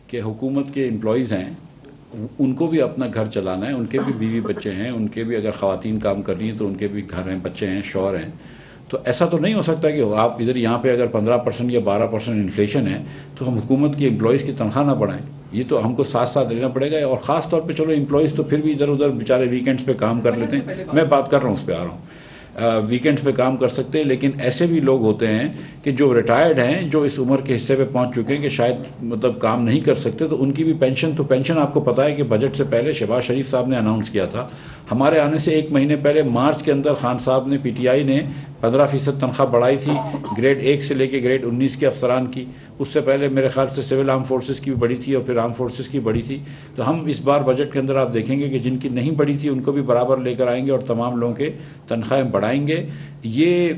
کہ حکومت کے امپلائیز ہیں، ان کو بھی اپنا گھر چلانا ہے، ان کے بھی بیوی بچے ہیں، ان کے بھی اگر خواتین کام کر رہی ہیں تو ان کے بھی گھر ہیں، بچے ہیں، شوہر ہیں۔ تو ایسا تو نہیں ہو سکتا کہ آپ ادھر یہاں پہ اگر 15% یا 12% انفلیشن ہے تو ہم حکومت کی امپلائیز کی تنخواہ نہ بڑھائیں۔ یہ تو ہم کو ساتھ ساتھ لینا پڑے گا، اور خاص طور پہ چلو امپلائیز تو پھر بھی ادھر ادھر بیچارے ویکینڈز پہ کام کر لیتے ہیں، میں بات کر رہا ہوں اس پہ آ رہا ہوں، ویکینڈز پہ کام کر سکتے ہیں، لیکن ایسے بھی لوگ ہوتے ہیں کہ جو ریٹائرڈ ہیں، جو اس عمر کے حصے پہ پہنچ چکے ہیں کہ شاید مطلب کام نہیں کر سکتے، تو ان کی بھی پینشن آپ کو پتہ ہے کہ بجٹ سے پہلے شہباز شریف صاحب نے اناؤنس کیا تھا، ہمارے آنے سے 1 مہینے پہلے مارچ کے اندر خان صاحب نے PTI نے 15% تنخواہ بڑھائی تھی، گریڈ 1 سے لے کے گریڈ 19 کے افسران کی۔ اس سے پہلے میرے خیال سے سول آرم فورسز کی بھی بڑھی تھی اور پھر آرم فورسز کی بڑھی تھی۔ تو ہم اس بار بجٹ کے اندر آپ دیکھیں گے کہ جن کی نہیں بڑھی تھی ان کو بھی برابر لے کر آئیں گے اور تمام لوگوں کے تنخواہیں بڑھائیں گے۔ یہ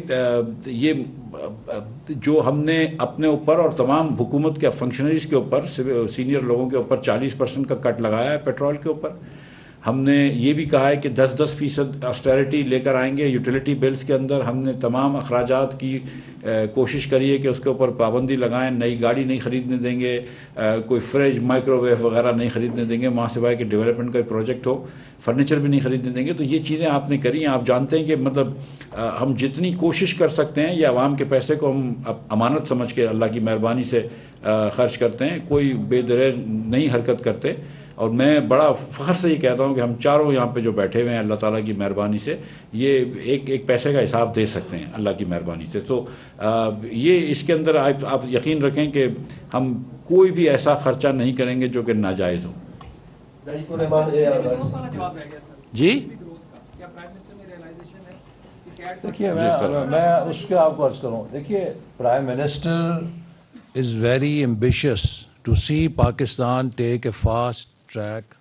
جو ہم نے اپنے اوپر اور تمام حکومت کے فنکشنریز کے اوپر، سینئر لوگوں کے اوپر 40% کا کٹ لگایا ہے پیٹرول کے اوپر، ہم نے یہ بھی کہا ہے کہ 10% آسٹیرٹی لے کر آئیں گے یوٹیلیٹی بلز کے اندر۔ ہم نے تمام اخراجات کی کوشش کری ہے کہ اس کے اوپر پابندی لگائیں، نئی گاڑی نہیں خریدنے دیں گے، کوئی فریج مائکرو ویو وغیرہ نہیں خریدنے دیں گے، وہاں سوائے کہ ڈیولپمنٹ کا پروجیکٹ ہو، فرنیچر بھی نہیں خریدنے دیں گے۔ تو یہ چیزیں آپ نے کری ہیں۔ آپ جانتے ہیں کہ مطلب ہم جتنی کوشش کر سکتے ہیں یہ عوام کے پیسے کو ہم امانت سمجھ کے اللہ کی مہربانی سے خرچ کرتے ہیں، کوئی بے دریغ نہیں حرکت کرتے۔ اور میں بڑا فخر سے یہ کہتا ہوں کہ ہم چاروں یہاں پہ جو بیٹھے ہوئے ہیں اللہ تعالیٰ کی مہربانی سے یہ ایک پیسے کا حساب دے سکتے ہیں اللہ کی مہربانی سے۔ تو یہ اس کے اندر آپ یقین رکھیں کہ ہم کوئی بھی ایسا خرچہ نہیں کریں گے جو کہ ناجائز ہو۔ جی دیکھیے میں اس کے آپ کو عرض کروں، دیکھیے prime minister is very ambitious to see Pakistan take a fast track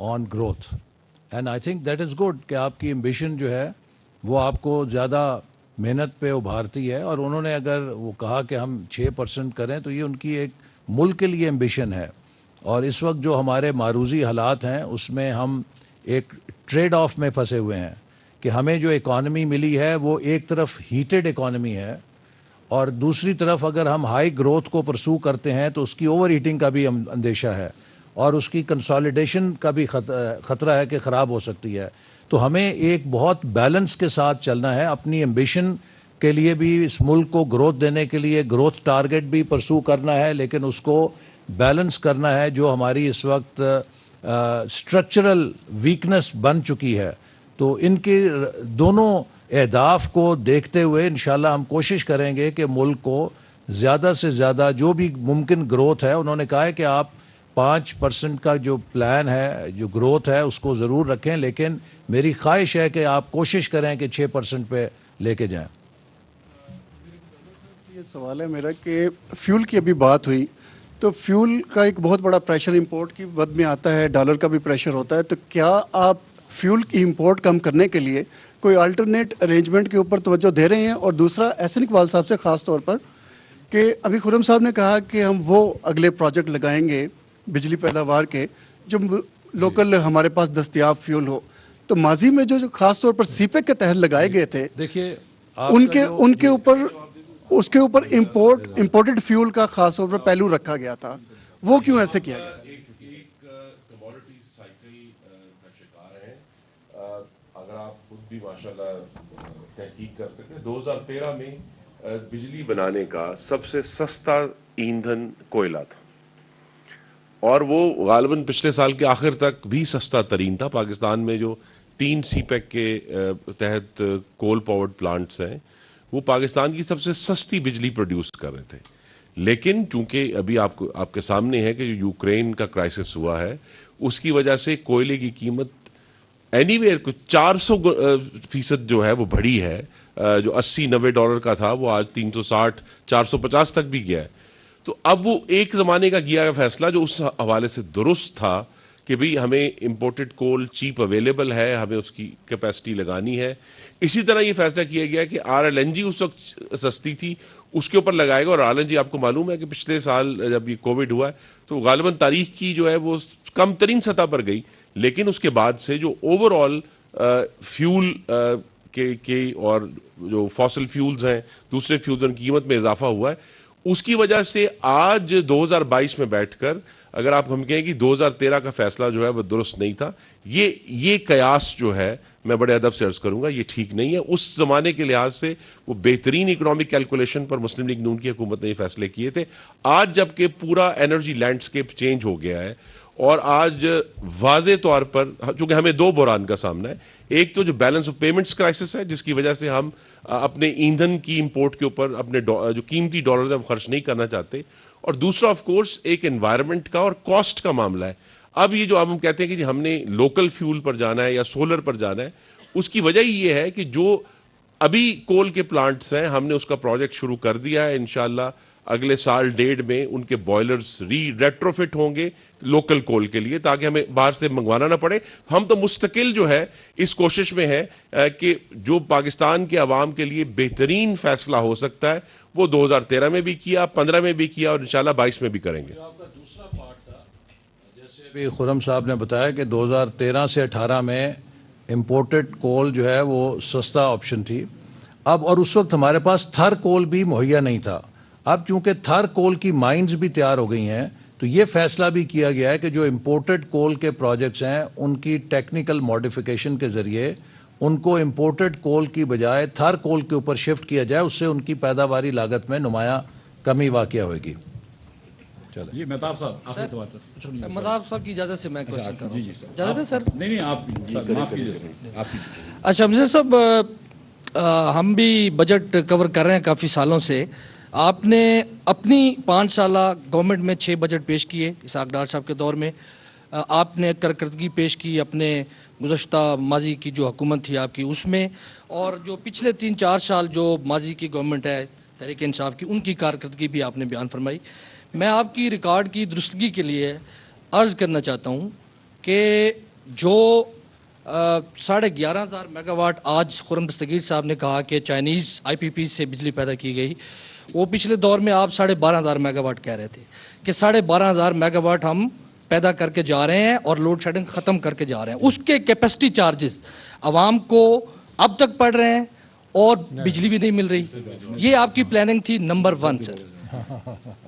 on growth, and I think that is good کہ آپ کی ایمبیشن جو ہے وہ آپ کو زیادہ محنت پہ ابھارتی ہے، اور انہوں نے اگر وہ کہا کہ ہم 6% کریں تو یہ ان کی ایک ملک کے لیے ایمبیشن ہے۔ اور اس وقت جو ہمارے معروضی حالات ہیں اس میں ہم ایک ٹریڈ آف میں پھنسے ہوئے ہیں کہ ہمیں جو اکانومی ملی ہے وہ ایک طرف ہیٹڈ اکانومی ہے، اور دوسری طرف اگر ہم ہائی گروتھ کو پرسو کرتے ہیں تو اس کی اوور ہیٹنگ کا بھی اندیشہ ہے۔ اور اس کی کنسالیڈیشن کا بھی خطرہ ہے کہ خراب ہو سکتی ہے. تو ہمیں ایک بہت بیلنس کے ساتھ چلنا ہے. اپنی ایمبیشن کے لیے بھی اس ملک کو گروتھ دینے کے لیے گروتھ ٹارگٹ بھی پرسو کرنا ہے, لیکن اس کو بیلنس کرنا ہے جو ہماری اس وقت اسٹرکچرل ویکنس بن چکی ہے. تو ان کے دونوں اہداف کو دیکھتے ہوئے انشاءاللہ ہم کوشش کریں گے کہ ملک کو زیادہ سے زیادہ جو بھی ممکن گروتھ ہے, انہوں نے کہا ہے کہ آپ 5% کا جو پلان ہے, جو گروتھ ہے, اس کو ضرور رکھیں, لیکن میری خواہش ہے کہ آپ کوشش کریں کہ 6% پہ لے کے جائیں. یہ سوال ہے میرا کہ فیول کی ابھی بات ہوئی, تو فیول کا ایک بہت بڑا پریشر امپورٹ کی ود میں آتا ہے, ڈالر کا بھی پریشر ہوتا ہے, تو کیا آپ فیول کی امپورٹ کم کرنے کے لیے کوئی الٹرنیٹ ارینجمنٹ کے اوپر توجہ دے رہے ہیں؟ اور دوسرا احسن اقبال صاحب سے خاص طور پر کہ ابھی خرم صاحب نے کہا کہ ہم وہ اگلے پروجیکٹ لگائیں گے بجلی پیداوار کے جو لوکل ہمارے پاس دستیاب فیول ہو, تو ماضی میں جو خاص طور پر سی پیک کے تحت لگائے گئے تھے, دیکھیے ان کے اوپر اس کے اوپر امپورٹڈ فیول کا خاص طور پر پہلو رکھا گیا تھا, وہ کیوں ایسے کیا گیا؟ ایک کموڈٹی سائیکل کا شکار ہے. اگر آپ خود بھی ماشاءاللہ تحقیق کر سکتے, 2013 میں بجلی بنانے کا سب سے سستا ایندھن کوئلہ تھا, اور وہ غالباً پچھلے سال کے آخر تک بھی سستا ترین تھا. پاکستان میں جو 3 سی پیک کے تحت کول پاورڈ پلانٹس ہیں, وہ پاکستان کی سب سے سستی بجلی پروڈیوس کر رہے تھے. لیکن چونکہ ابھی آپ کے سامنے ہے کہ جو یوکرین کا کرائسس ہوا ہے, اس کی وجہ سے کوئلے کی قیمت اینی ویئر کچھ 400% جو ہے وہ بڑھی ہے. جو $80-90 کا تھا وہ آج 360-450 تک بھی گیا ہے. تو اب وہ ایک زمانے کا کیا گیا فیصلہ جو اس حوالے سے درست تھا کہ بھئی ہمیں امپورٹڈ کول چیپ اویلیبل ہے, ہمیں اس کی کیپیسٹی لگانی ہے. اسی طرح یہ فیصلہ کیا گیا کہ RLNG اس وقت سستی تھی, اس کے اوپر لگائے گا. اور RLNG آپ کو معلوم ہے کہ پچھلے سال جب یہ کووڈ ہوا ہے تو غالباً تاریخ کی جو ہے وہ کم ترین سطح پر گئی, لیکن اس کے بعد سے جو اوور آل فیول کے اور جو فاسل فیولز ہیں, دوسرے فیولز کی قیمت میں اضافہ ہوا ہے, اس کی وجہ سے آج 2022 میں بیٹھ کر اگر آپ ہم کہیں کہ 2013 کا فیصلہ جو ہے وہ درست نہیں تھا, یہ قیاس جو ہے میں بڑے ادب سے عرض کروں گا یہ ٹھیک نہیں ہے. اس زمانے کے لحاظ سے وہ بہترین اکنامک کیلکولیشن پر مسلم لیگ نون کی حکومت نے یہ فیصلے کیے تھے. آج جب کہ پورا انرجی لینڈسکیپ چینج ہو گیا ہے, اور آج واضح طور پر چونکہ ہمیں 2 بحران کا سامنا ہے, ایک تو جو بیلنس آف پیمنٹس کرائسس ہے جس کی وجہ سے ہم اپنے ایندھن کی امپورٹ کے اوپر اپنے جو قیمتی ڈالرز ہیں وہ خرچ نہیں کرنا چاہتے, اور دوسرا آف کورس ایک انوائرمنٹ کا اور کاسٹ کا معاملہ ہے. اب یہ جو ہم کہتے ہیں کہ جی ہم نے لوکل فیول پر جانا ہے یا سولر پر جانا ہے, اس کی وجہ ہی یہ ہے کہ جو ابھی کول کے پلانٹس ہیں ہم نے اس کا پروجیکٹ شروع کر دیا ہے. انشاءاللہ اگلے سال 1.5 میں ان کے بوائلرز ریٹروفٹ ہوں گے لوکل کول کے لیے, تاکہ ہمیں باہر سے منگوانا نہ پڑے. ہم تو مستقل جو ہے اس کوشش میں ہے کہ جو پاکستان کے عوام کے لیے بہترین فیصلہ ہو سکتا ہے وہ 2013 میں بھی کیا, 15 میں بھی کیا, اور انشاءاللہ 22 میں بھی کریں گے. دوسرا پارٹ تھا جیسے بھی خرم صاحب نے بتایا کہ 2013 سے 18 میں امپورٹڈ کول جو ہے وہ سستا آپشن تھی. اب اور اس وقت ہمارے پاس تھر کول بھی مہیا نہیں تھا. اب چونکہ تھر کول کی مائنز بھی تیار ہو گئی ہیں, تو یہ فیصلہ بھی کیا گیا ہے کہ جو امپورٹڈ کول کے پروجیکٹس ہیں ان کی ٹیکنیکل ماڈیفیکیشن کے ذریعے ان کو امپورٹڈ کول کی بجائے تھر کول کے اوپر شفٹ کیا جائے, اس سے ان کی پیداواری لاگت میں نمایاں کمی واقع ہوئے گی. یہ مہتاب صاحب مہتاب صاحب کی اجازت سے میں کوشچن کر رہا ہوں. اجازت ہے سر؟ نہیں آپ معاف کیجیے. اچھا مجھے صاحب, ہم بھی بجٹ کور کر رہے ہیں کافی سالوں سے. آپ نے اپنی 5 سالہ گورنمنٹ میں 6 بجٹ پیش کیے اسحاق ڈار صاحب کے دور میں. آپ نے کارکردگی پیش کی اپنے گزشتہ ماضی کی جو حکومت تھی آپ کی اس میں, اور جو پچھلے 3-4 سال جو ماضی کی گورنمنٹ ہے تحریک انصاف کی, ان کی کارکردگی بھی آپ نے بیان فرمائی. میں آپ کی ریکارڈ کی درستگی کے لیے عرض کرنا چاہتا ہوں کہ جو 11,500 میگا واٹ آج خرم دستگیر صاحب نے کہا کہ چائنیز IPP سے بجلی پیدا کی گئی, وہ پچھلے دور میں آپ 12,500 میگا واٹ کہہ رہے تھے کہ 12,500 میگا واٹ ہم پیدا کر کے جا رہے ہیں اور لوڈ شیڈنگ ختم کر کے جا رہے ہیں. اس کے کیپیسٹی چارجز عوام کو اب تک پڑ رہے ہیں اور بجلی بھی نہیں مل رہی. یہ آپ کی پلاننگ تھی نمبر 1 سر.